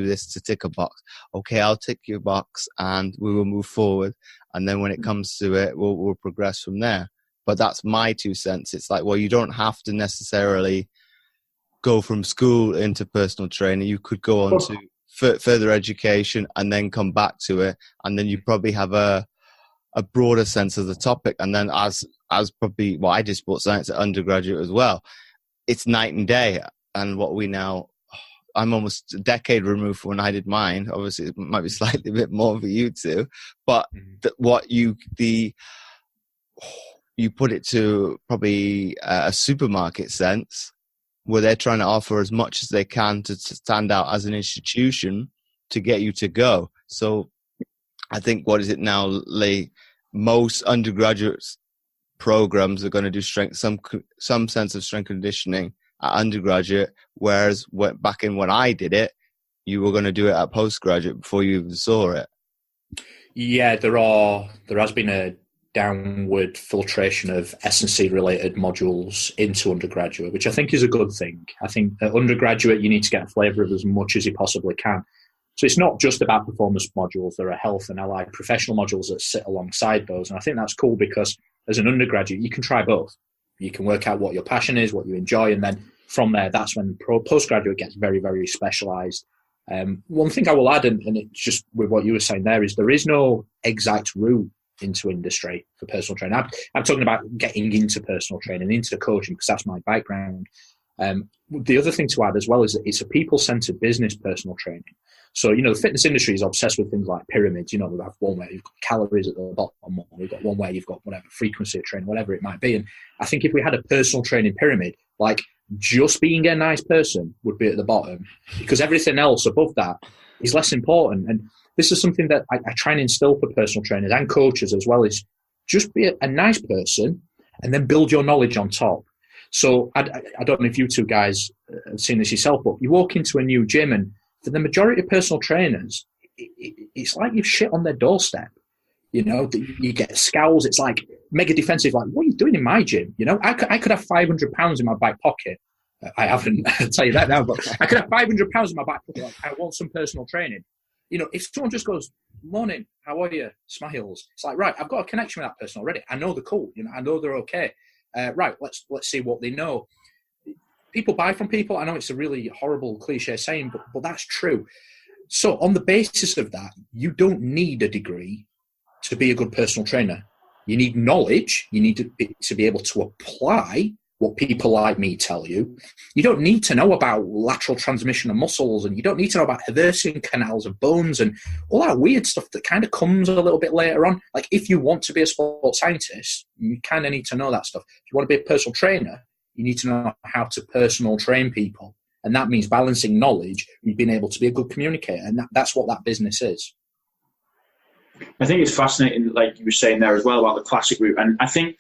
this to tick a box. Okay, I'll tick your box and we will move forward. And then when it comes to it, we'll progress from there. But that's my 2 cents. It's like, well, you don't have to necessarily go from school into personal training. You could go on to further education and then come back to it. And then you probably have a broader sense of the topic. And then as probably, well, I did sports science at undergraduate as well. It's night and day. And what we now, I'm almost a decade removed from when I did mine. Obviously, it might be slightly a bit more for you two, but you put it to probably a supermarket sense, where they're trying to offer as much as they can to stand out as an institution to get you to go. So I think, what is it now, Lee? Most undergraduate programs are going to do some sense of strength conditioning at undergraduate, whereas back in when I did it, you were going to do it at postgraduate before you even saw it. Yeah, there has been a downward filtration of S&C related modules into undergraduate, which I think is a good thing. I think at undergraduate, you need to get a flavour of as much as you possibly can. So it's not just about performance modules. There are health and allied professional modules that sit alongside those. And I think that's cool, because as an undergraduate, you can try both. You can work out what your passion is, what you enjoy, and then from there, that's when postgraduate gets very, very specialised. One thing I will add, and it's just with what you were saying there, is there is no exact route into industry for personal training. I'm talking about getting into personal training, into coaching, because that's my background. The other thing to add as well is that it's a people-centered business, personal training. So, the fitness industry is obsessed with things like pyramids. We have one where you've got calories at the bottom, we've got one where you've got whatever frequency of training, whatever it might be. And I think if we had a personal training pyramid, like just being a nice person would be at the bottom, because everything else above that is less important. And this is something that I try and instill for personal trainers and coaches as well, is just be a nice person and then build your knowledge on top. So I don't know if you two guys have seen this yourself, but you walk into a new gym, and for the majority of personal trainers, it's like you've shit on their doorstep. You get scowls. It's like mega defensive. Like, what are you doing in my gym? I could have 500 pounds in my back pocket. I haven't, I'll tell you that now, but I could have 500 pounds in my back pocket. Like, I want some personal training. If someone just goes, morning, how are you? Smiles. It's like, right, I've got a connection with that person already. I know they're cool. I know they're okay. Right, let's see what they know. People buy from people. I know it's a really horrible cliche saying, but that's true. So on the basis of that, you don't need a degree to be a good personal trainer. You need knowledge. You need to be able to apply what people like me tell you. You don't need to know about lateral transmission of muscles, and you don't need to know about Haversian canals of bones and all that weird stuff that kind of comes a little bit later on. Like, if you want to be a sports scientist, you kind of need to know that stuff. If you want to be a personal trainer, you need to know how to personal train people. And that means balancing knowledge and being able to be a good communicator. And that's what that business is. I think it's fascinating, like you were saying there as well, about the classic route. And I think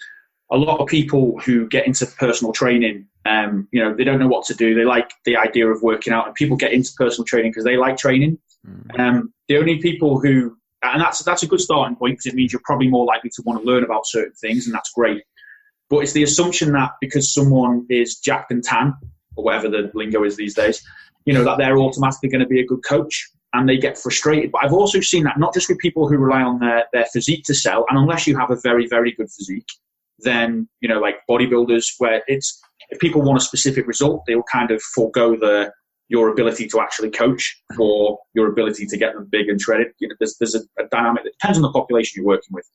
a lot of people who get into personal training, they don't know what to do. They like the idea of working out, and people get into personal training because they like training. The only people who, and that's a good starting point, because it means you're probably more likely to want to learn about certain things, and that's great. But it's the assumption that because someone is jacked and tan, or whatever the lingo is these days, that they're automatically going to be a good coach, and they get frustrated. But I've also seen that not just with people who rely on their physique to sell, and unless you have a very, very good physique, then, like bodybuilders, where if people want a specific result, they'll kind of forego your ability to actually coach for your ability to get them big and shredded. There's a dynamic that depends on the population you're working with.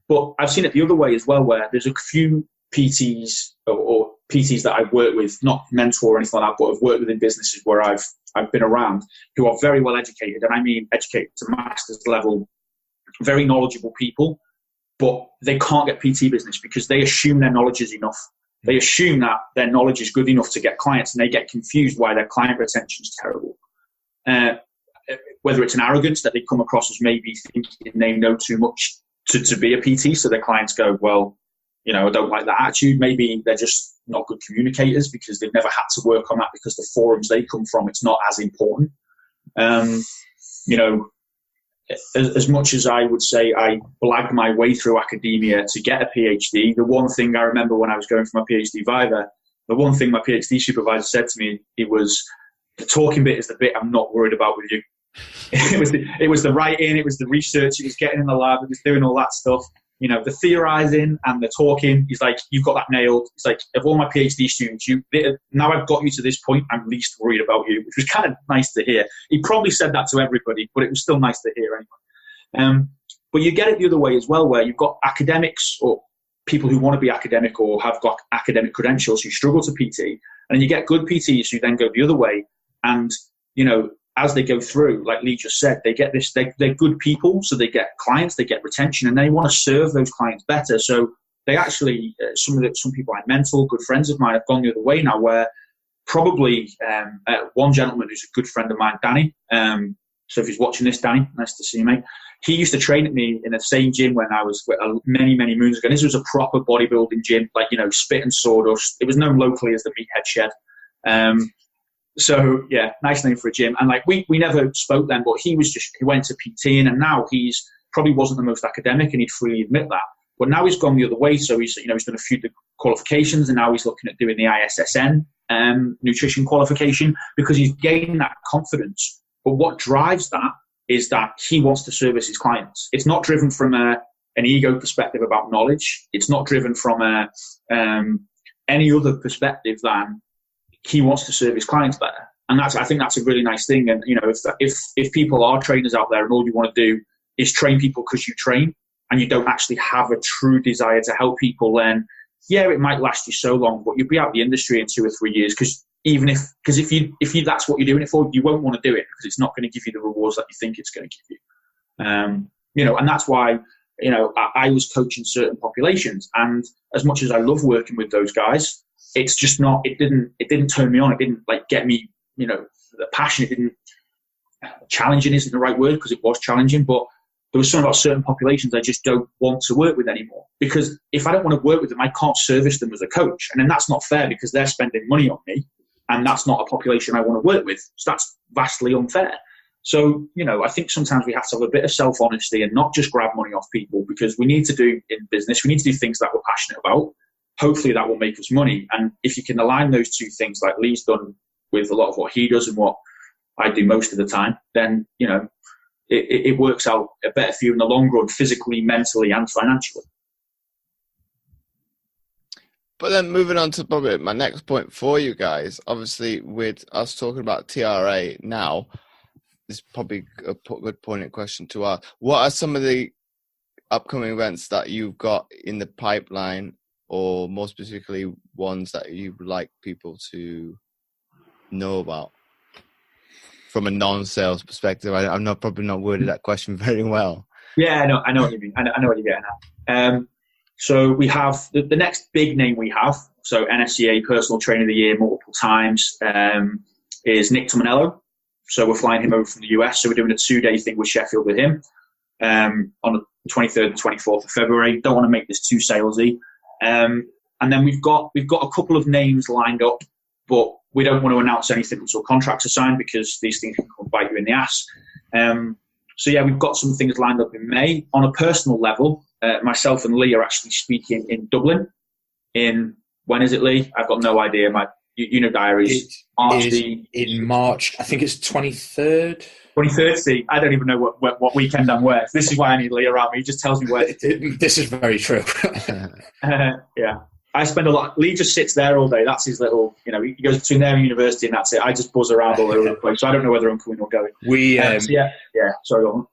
But I've seen it the other way as well, where there's a few PTs or PTs that I've worked with, not mentor or anything like that, but I've worked with in businesses where I've been around, who are very well educated, and I mean educated to master's level, very knowledgeable people, but they can't get PT business because they assume their knowledge is enough. They assume that their knowledge is good enough to get clients, and they get confused why their client retention is terrible. Whether it's an arrogance that they come across as maybe thinking they know too much to be a PT, so their clients go, well, I don't like that attitude. Maybe they're just not good communicators because they've never had to work on that, because the forums they come from, it's not as important. As much as I would say I blagged my way through academia to get a PhD, the one thing I remember when I was going for my PhD Viva, the one thing my PhD supervisor said to me, it was, the talking bit is the bit I'm not worried about with you. It was the writing, it was the research, it was getting in the lab, it was doing all that stuff. The theorizing and the talking, he's like, you've got that nailed. It's like, of all my PhD students, now I've got you to this point, I'm least worried about you, which was kind of nice to hear. He probably said that to everybody, but it was still nice to hear anyway. But you get it the other way as well, where you've got academics or people who want to be academic or have got academic credentials who struggle to PT, and then you get good PTs who then go the other way, and, as they go through, like Lee just said, they get this, they're good people, so they get clients, they get retention, and they want to serve those clients better. So they actually, some people I mentor, good friends of mine, have gone the other way now, where probably one gentleman who's a good friend of mine, Danny, so if he's watching this, Danny, nice to see you, mate. He used to train at me in the same gym when I was many, many moons ago. This was a proper bodybuilding gym, like, spit and sawdust. It was known locally as the Meathead Shed. So yeah, nice name for a gym. And like we never spoke then, but he went to PT, and now he's probably wasn't the most academic, and he'd freely admit that. But now he's gone the other way. So he's done a few qualifications, and now he's looking at doing the ISSN nutrition qualification, because he's gained that confidence. But what drives that is that he wants to service his clients. It's not driven from an ego perspective about knowledge. It's not driven from any other perspective than he wants to serve his clients better. And I think that's a really nice thing. And, if people are trainers out there and all you want to do is train people because you train, and you don't actually have a true desire to help people, then yeah, it might last you so long, but you'll be out of the industry in 2 or 3 years. Because if you that's what you're doing it for, you won't want to do it, because it's not going to give you the rewards that you think it's going to give you. And that's why, I was coaching certain populations, and as much as I love working with those guys, it's just not, it didn't turn me on. It didn't get me, the passion. It didn't, challenging isn't the right word, because it was challenging, but there was something about certain populations I just don't want to work with anymore, because if I don't want to work with them, I can't service them as a coach. And then that's not fair, because they're spending money on me, and that's not a population I want to work with. So that's vastly unfair. So, I think sometimes we have to have a bit of self-honesty and not just grab money off people, because we need to do in business, we need to do things that we're passionate about. Hopefully that will make us money. And if you can align those two things, like Lee's done with a lot of what he does and what I do most of the time, then, it works out better for you in the long run, physically, mentally, and financially. But then moving on to probably my next point for you guys, obviously with us talking about TRA now, this is probably a good pointed question to ask. What are some of the upcoming events that you've got in the pipeline, or more specifically, ones that you would like people to know about from a non-sales perspective? I'm probably not worded that question very well. Yeah, I know what you mean. I know what you're getting at. So we have the next big name we have. So NSCA Personal Trainer of the Year multiple times is Nick Tomanello. So we're flying him over from the US. So we're doing a 2-day thing with Sheffield with him on the 23rd and 24th of February. Don't want to make this too salesy. And then we've got a couple of names lined up, but we don't want to announce anything until contracts are signed, because these things can come bite you in the ass. So yeah, we've got some things lined up in May. On a personal level, myself and Lee are actually speaking in Dublin. When is it, Lee? I've got no idea. You know diaries. In March. I think it's 23rd. 23rd. See, I don't even know what weekend I'm where. This is why I need Lee around me. He just tells me where. This is very true. Yeah. I spend a lot. Lee just sits there all day. That's his little, he goes between there and university, and that's it. I just buzz around all over the place. So I don't know whether I'm coming or going. Sorry, go on.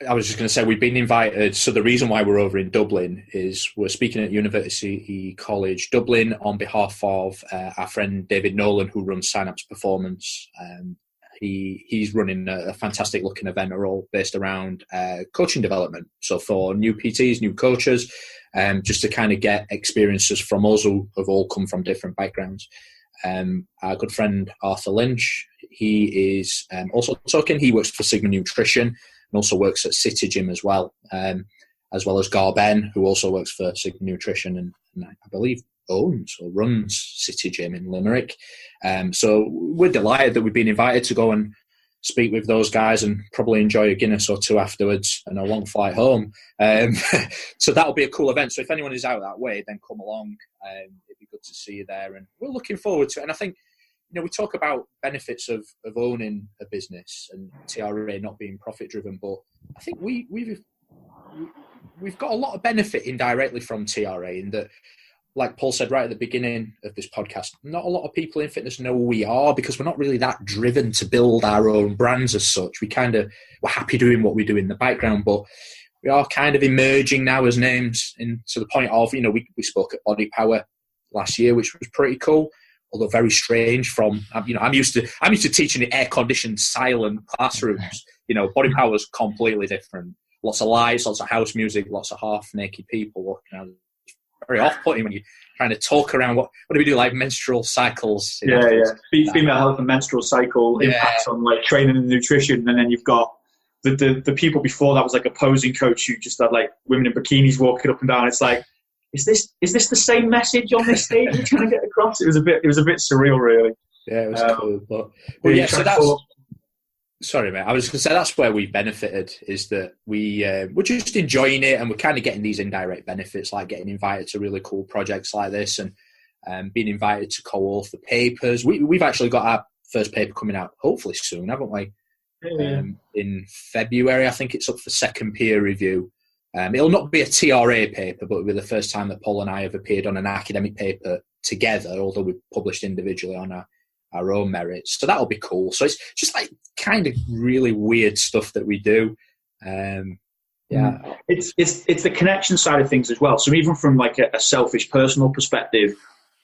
I was just going to say, we've been invited. So the reason why we're over in Dublin is we're speaking at University College Dublin on behalf of our friend David Nolan, who runs Synapse Performance. He's running a fantastic looking event, all based around coaching development. So for new PTs, new coaches, just to kind of get experiences from us who have all come from different backgrounds. Our good friend Arthur Lynch, he is also talking. He works for Sigma Nutrition and also works at City Gym as well as Garben, who also works for Sigma Nutrition and I believe owns or runs City Gym in Limerick. So we're delighted that we've been invited to go and speak with those guys and probably enjoy a Guinness or two afterwards and a long flight home. So that'll be a cool event. So if anyone is out that way, then come along. It'd be good to see you there. And we're looking forward to it. And I think, we talk about benefits of owning a business and TRA not being profit driven, but I think we've got a lot of benefit indirectly from TRA in that, like Paul said right at the beginning of this podcast, not a lot of people in fitness know who we are because we're not really that driven to build our own brands as such. We're happy doing what we do in the background, but we are kind of emerging now as names to the point of, we spoke at Body Power last year, which was pretty cool, although very strange from, I'm used to teaching in air-conditioned, silent classrooms. Body Power is completely different. Lots of lights, lots of house music, lots of half-naked people walking around. Very off-putting when you're trying to talk around what do we do, like menstrual cycles. Female health and menstrual cycle impacts on like training and nutrition, and then you've got the people before that was like a posing coach who just had like women in bikinis walking up and down. It's like, is this the same message on this stage you're trying to get across? It was a bit surreal, really. Yeah, it was cool, but yeah. So that's. Sorry, mate. I was going to say that's where we've benefited, is that we're just enjoying it, and we're kind of getting these indirect benefits, like getting invited to really cool projects like this, and being invited to co-author papers. We've actually got our first paper coming out hopefully soon, haven't we? Yeah. In February, I think it's up for second peer review. It'll not be a TRA paper, but it'll be the first time that Paul and I have appeared on an academic paper together, although we've published individually on our own merits. So that'll be cool. So it's just like kind of really weird stuff that we do. It's the connection side of things as well. So even from like a selfish personal perspective,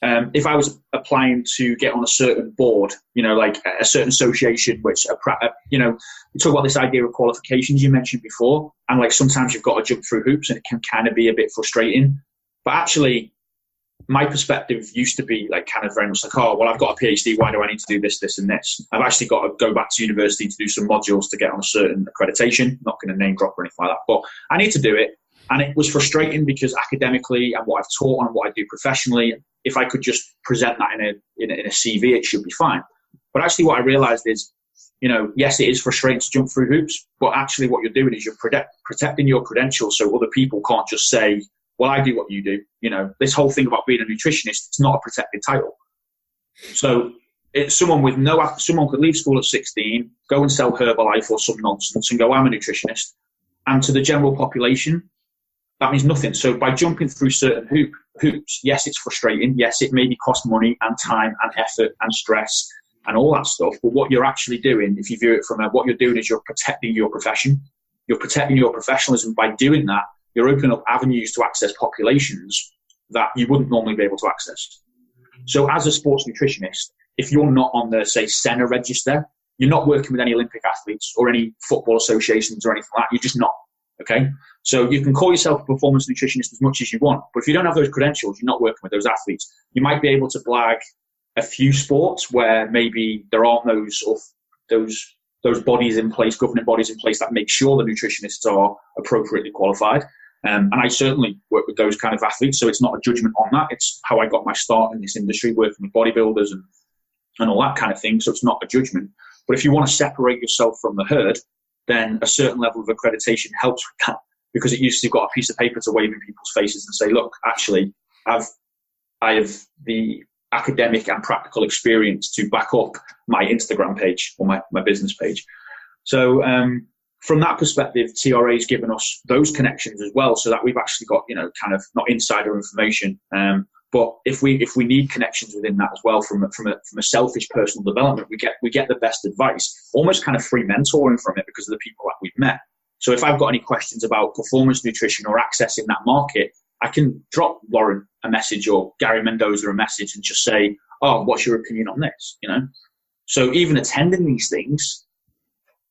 if I was applying to get on a certain board, like a certain association, which you talk about this idea of qualifications you mentioned before, and like sometimes you've got to jump through hoops and it can kind of be a bit frustrating. But actually, my perspective used to be like kind of very much like, oh, well, I've got a PhD. Why do I need to do this, this, and this? I've actually got to go back to university to do some modules to get on a certain accreditation. I'm not going to name drop or anything like that, but I need to do it. And it was frustrating because academically and what I've taught and what I do professionally, if I could just present that in a CV, it should be fine. But actually what I realized is, yes, it is frustrating to jump through hoops, but actually what you're doing is you're protecting your credentials so other people can't just say, well, I do what you do. This whole thing about being a nutritionist, it's not a protected title. So someone could leave school at 16, go and sell Herbalife or some nonsense and go, I'm a nutritionist. And to the general population, that means nothing. So by jumping through certain hoops, yes, it's frustrating. Yes, it maybe cost money and time and effort and stress and all that stuff. But what you're actually doing, if you view it from what you're doing is you're protecting your profession. You're protecting your professionalism by doing that. you're opening up avenues to access populations that you wouldn't normally be able to access. So as a sports nutritionist, if you're not on the, say, SENA register, you're not working with any Olympic athletes or any football associations or anything like that. You're just not, okay? So you can call yourself a performance nutritionist as much as you want, but if you don't have those credentials, you're not working with those athletes. You might be able to blag a few sports where maybe there aren't those bodies in place, governing bodies in place that make sure the nutritionists are appropriately qualified. And I certainly work with those kind of athletes, so it's not a judgment on that. It's how I got my start in this industry, working with bodybuilders and all that kind of thing, so it's not a judgment. But if you want to separate yourself from the herd, then a certain level of accreditation helps with that, because it used to, you've got a piece of paper to wave in people's faces and say, look, actually, I have the academic and practical experience to back up my Instagram page or my business page. So from that perspective, TRA has given us those connections as well, so that we've actually got, kind of not insider information, but if we need connections within that as well, from a selfish personal development, we get the best advice, almost kind of free mentoring from it because of the people that we've met. So if I've got any questions about performance nutrition or accessing that market, I can drop Lauren a message or Gary Mendoza a message and just say, oh, what's your opinion on this? So even attending these things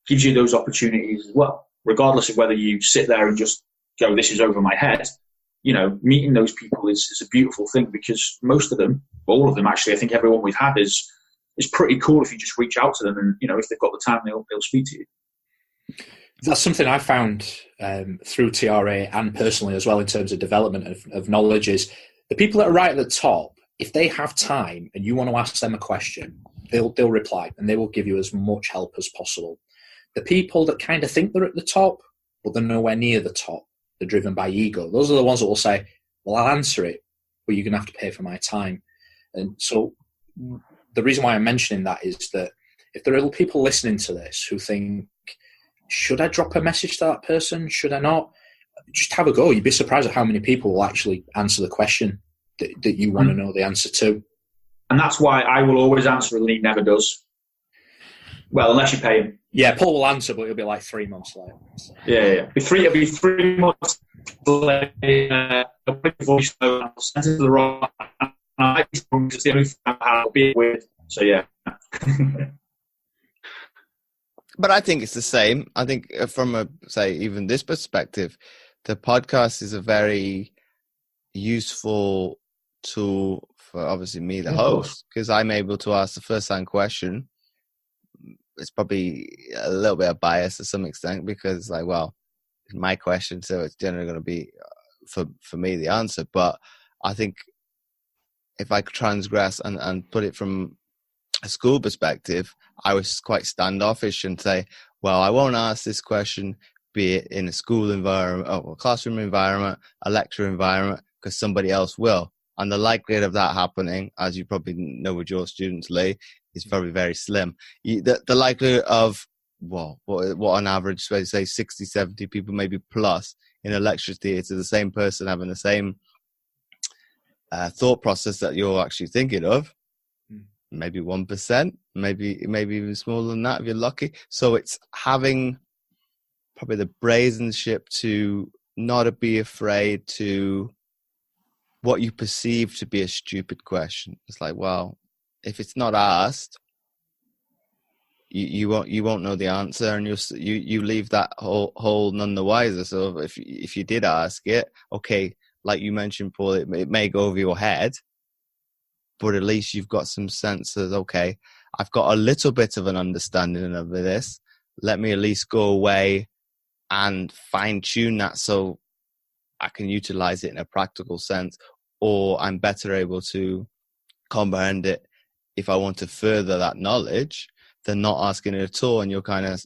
gives you those opportunities as well, regardless of whether you sit there and just go, this is over my head. Meeting those people is a beautiful thing, because most of them, all of them actually, I think everyone we've had is pretty cool if you just reach out to them, and if they've got the time, they'll speak to you. That's something I found through TRA and personally as well, in terms of development of knowledge, is the people that are right at the top, if they have time and you want to ask them a question, they'll reply and they will give you as much help as possible. The people that kind of think they're at the top, but they're nowhere near the top, they're driven by ego, those are the ones that will say, well, I'll answer it, but you're going to have to pay for my time. And so the reason why I'm mentioning that is that if there are people listening to this who think, should I drop a message to that person? Should I not? Just have a go. You'd be surprised at how many people will actually answer the question that you want to know the answer to. And that's why I will always answer, and Lee never does. Well, unless you pay him. Yeah, Paul will answer, but it'll be like 3 months later. So. Yeah. It'll be 3 months later. I'll put the voice note, I'll send it to the right. It's the only thing I'll be with. So, yeah. But I think it's the same. I think from even this perspective, the podcast is a very useful tool for obviously me, the host, because I'm able to ask the first-hand question. It's probably a little bit of bias to some extent, because it's my question, so it's generally going to be for me the answer. But I think if I transgress and put it from a school perspective, I was quite standoffish and say, well, I won't ask this question, be it in a school environment or a classroom environment, a lecture environment, because somebody else will. And the likelihood of that happening, as you probably know with your students, Lee, is probably very slim. The likelihood of, what on average, say 60, 70 people, maybe plus, in a lecture theatre, the same person having the same thought process that you're actually thinking of, maybe 1%, maybe even smaller than that if you're lucky. So it's having probably the brazenship to not be afraid to what you perceive to be a stupid question. It's like, well, if it's not asked, you won't know the answer, and you leave that hole none the wiser. So if you did ask it, okay, like you mentioned, Paul, it may go over your head, but at least you've got some sense of, okay, I've got a little bit of an understanding of this. Let me at least go away and fine tune that so I can utilize it in a practical sense, or I'm better able to comprehend it if I want to further that knowledge than not asking it at all. And you're kind of,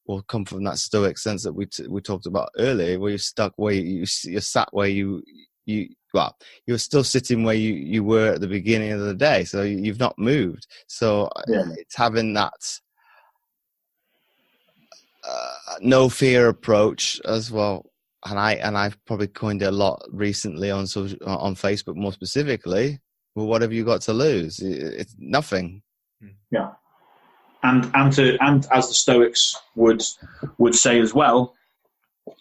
will come from that stoic sense that we talked about earlier, where you're stuck where you're sat where you're still sitting where you were at the beginning of the day, so you've not moved. So it's having that no fear approach as well. And I've probably coined it a lot recently on Facebook, more specifically. Well, what have you got to lose? It's nothing. Yeah. And as the Stoics would say as well,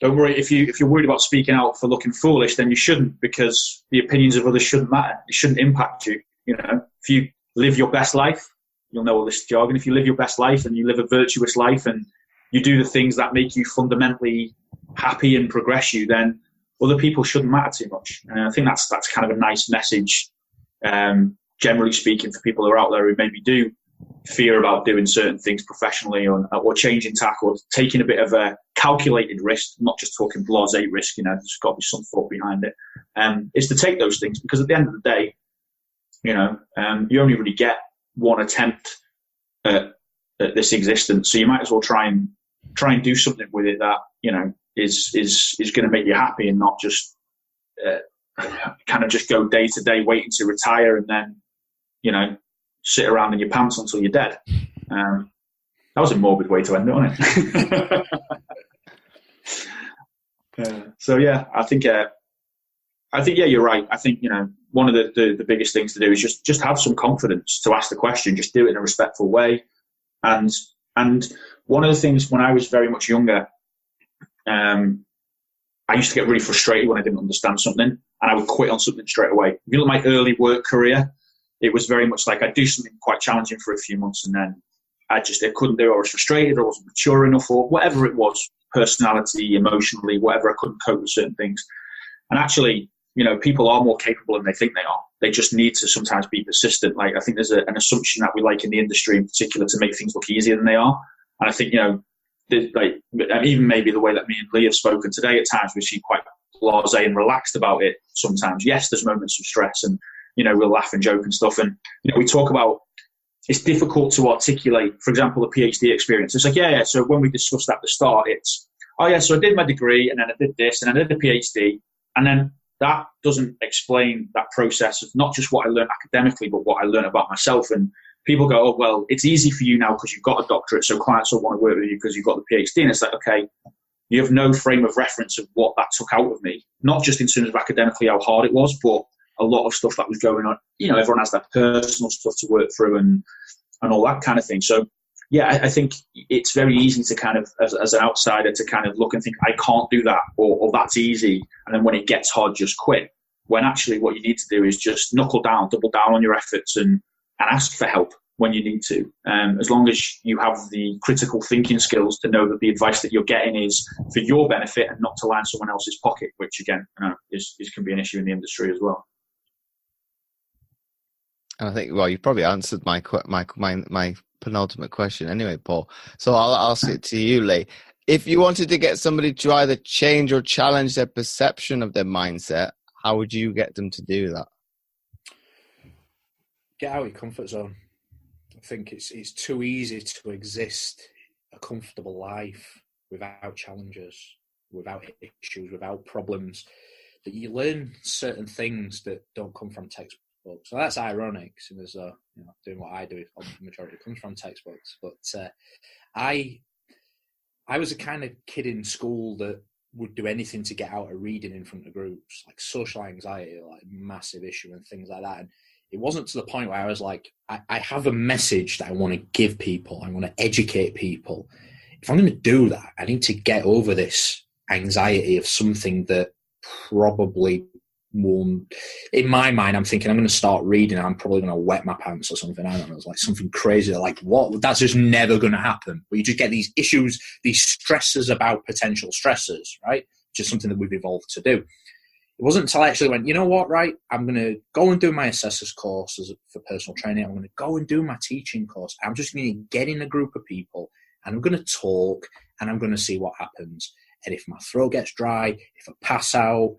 don't worry if you're worried about speaking out for looking foolish, then you shouldn't, because the opinions of others shouldn't matter. It shouldn't impact you. You know, if you live your best life, you'll know all this jargon. If you live your best life and you live a virtuous life and you do the things that make you fundamentally happy and progress you, then other people shouldn't matter too much. And I think that's kind of a nice message, generally speaking, for people who are out there who maybe do fear about doing certain things professionally or changing tack or taking a bit of a calculated risk, not just talking blasé risk, you know, there's got to be some thought behind it, is to take those things, because at the end of the day, you know, you only really get one attempt at this existence, so you might as well try and do something with it that, you know, is going to make you happy, and not just kind of just go day to day waiting to retire and then, you know, sit around in your pants until you're dead. That was a morbid way to end it, wasn't it? So yeah, I think yeah, you're right. I think, you know, one of the biggest things to do is just have some confidence to ask the question. Just do it in a respectful way. And one of the things when I was very much younger, I used to get really frustrated when I didn't understand something, and I would quit on something straight away. If you look at my early work career, it was very much like I'd do something quite challenging for a few months, and then I couldn't do it. I was frustrated, or I wasn't mature enough, or whatever it was, personality, emotionally, whatever. I couldn't cope with certain things. And actually, you know, people are more capable than they think they are. They just need to sometimes be persistent. Like, I think there's an assumption that we like in the industry in particular to make things look easier than they are. And I think, you know, like, even maybe the way that me and Lee have spoken today, at times we seem quite blasé and relaxed about it sometimes. Yes, there's moments of stress, and, you know, we'll laugh and joke and stuff. And, you know, we talk about, it's difficult to articulate, for example, a PhD experience. It's like, yeah. So when we discussed at the start, it's, oh yeah, so I did my degree, and then I did this, and I did the PhD. And then that doesn't explain that process of not just what I learned academically, but what I learned about myself. And people go, oh, well, it's easy for you now because you've got a doctorate, so clients will want to work with you because you've got the PhD. And it's like, okay, you have no frame of reference of what that took out of me, not just in terms of academically how hard it was, but a lot of stuff that was going on. You know, everyone has that personal stuff to work through and all that kind of thing. So, yeah, I think it's very easy to kind of, as an outsider, to kind of look and think, I can't do that, or that's easy. And then when it gets hard, just quit. When actually what you need to do is just knuckle down, double down on your efforts, and ask for help when you need to. As long as you have the critical thinking skills to know that the advice that you're getting is for your benefit and not to line someone else's pocket, which again, you know, is can be an issue in the industry as well. And I think, well, you probably answered my penultimate question anyway, Paul. So I'll ask it to you, Lee. If you wanted to get somebody to either change or challenge their perception of their mindset, how would you get them to do that? Get out of your comfort zone. I think it's too easy to exist a comfortable life without challenges, without issues, without problems. That you learn certain things that don't come from textbooks. So that's ironic, seeing as you know, doing what I do, the majority comes from textbooks. But I was a kind of kid in school that would do anything to get out of reading in front of groups, like social anxiety, like massive issue and things like that. And it wasn't to the point where I was like, I have a message that I want to give people. I want to educate people. If I'm going to do that, I need to get over this anxiety of something that probably won't. In my mind, I'm thinking I'm going to start reading and I'm probably going to wet my pants or something. I don't know. It's like something crazy. Like, what? That's just never going to happen. But you just get these issues, these stresses about potential stressors, right? Which is something that we've evolved to do. It wasn't until I actually went, you know what, right? I'm going to go and do my assessor's course for personal training. I'm going to go and do my teaching course. I'm just going to get in a group of people and I'm going to talk and I'm going to see what happens. And if my throat gets dry, if I pass out,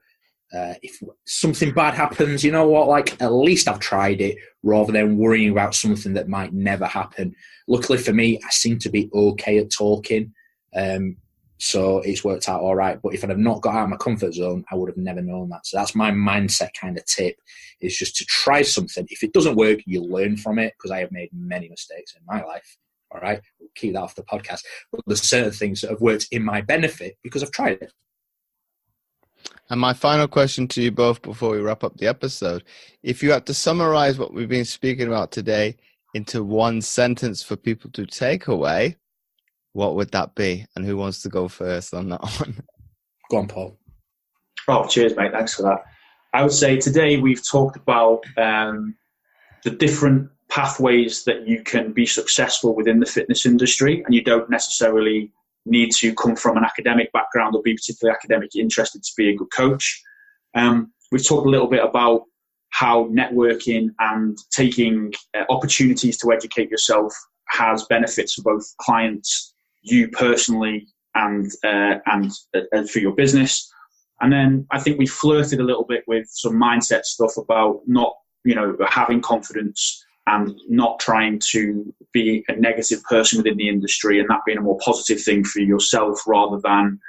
if something bad happens, you know what, like, at least I've tried it rather than worrying about something that might never happen. Luckily for me, I seem to be okay at talking. So it's worked out all right. But if I'd have not got out of my comfort zone, I would have never known that. So that's my mindset kind of tip, is just to try something. If it doesn't work, you learn from it, because I have made many mistakes in my life. All right, we'll keep that off the podcast. But there's certain things that have worked in my benefit because I've tried it. And my final question to you both before we wrap up the episode, if you had to summarize what we've been speaking about today into one sentence for people to take away, what would that be? And who wants to go first on that one? Go on, Paul. Oh, cheers, mate. Thanks for that. I would say today we've talked about the different pathways that you can be successful within the fitness industry, and you don't necessarily need to come from an academic background or be particularly academically interested to be a good coach. We've talked a little bit about how networking and taking opportunities to educate yourself has benefits for both clients, you personally, and for your business. And then I think we flirted a little bit with some mindset stuff about not, having confidence and not trying to be a negative person within the industry, and that being a more positive thing for yourself rather than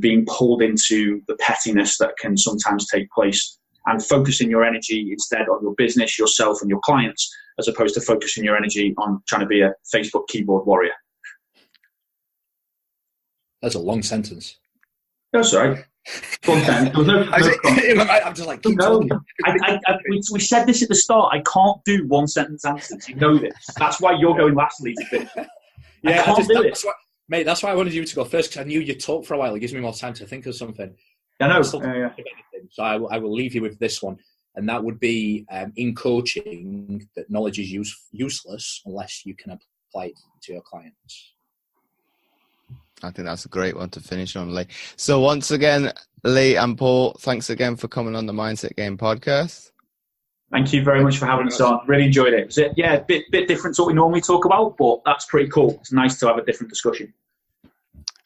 being pulled into the pettiness that can sometimes take place, and focusing your energy instead on your business, yourself and your clients, as opposed to focusing your energy on trying to be a Facebook keyboard warrior. That's a long sentence. That's all right. I'm just like, keep talking. We said this at the start. I can't do one sentence answers. You know this. That's why you're going last, Lee. Yeah, I can't do it. Mate, that's why I wanted you to go first, because I knew you'd talk for a while. It gives me more time to think of something. I know. So I will leave you with this one, and that would be in coaching that knowledge is useless unless you can apply it to your clients. I think that's a great one to finish on, Lee. So once again, Lee and Paul, thanks again for coming on the Mindset Game podcast. Thank you very much for having us on. Really enjoyed it. Was it? Yeah, a bit different to what we normally talk about, but that's pretty cool. It's nice to have a different discussion.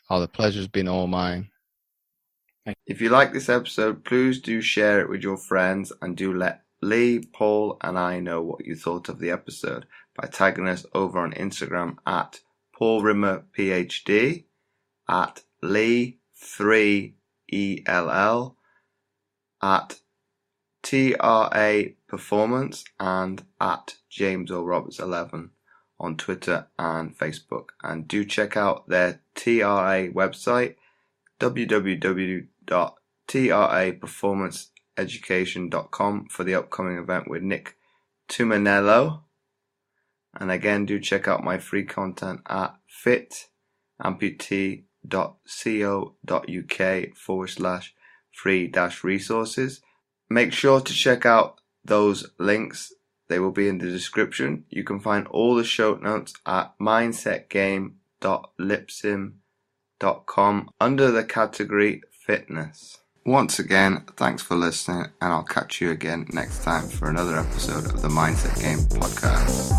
Oh, the pleasure's been all mine. If you like this episode, please do share it with your friends, and do let Lee, Paul, and I know what you thought of the episode by tagging us over on Instagram at Paul Rimmer PhD, at Lee3ELL, at TRA Performance, and at James O. Roberts 11 on Twitter and Facebook. And do check out their TRA website, www.traperformanceeducation.com, for the upcoming event with Nick Tumanello. And again, do check out my free content at fitamputee.co.uk/free-resources. Make sure to check out those links. They will be in the description. You can find all the show notes at mindsetgame.lipsim.com under the category fitness. Once again, thanks for listening, and I'll catch you again next time for another episode of the Mindset Game podcast.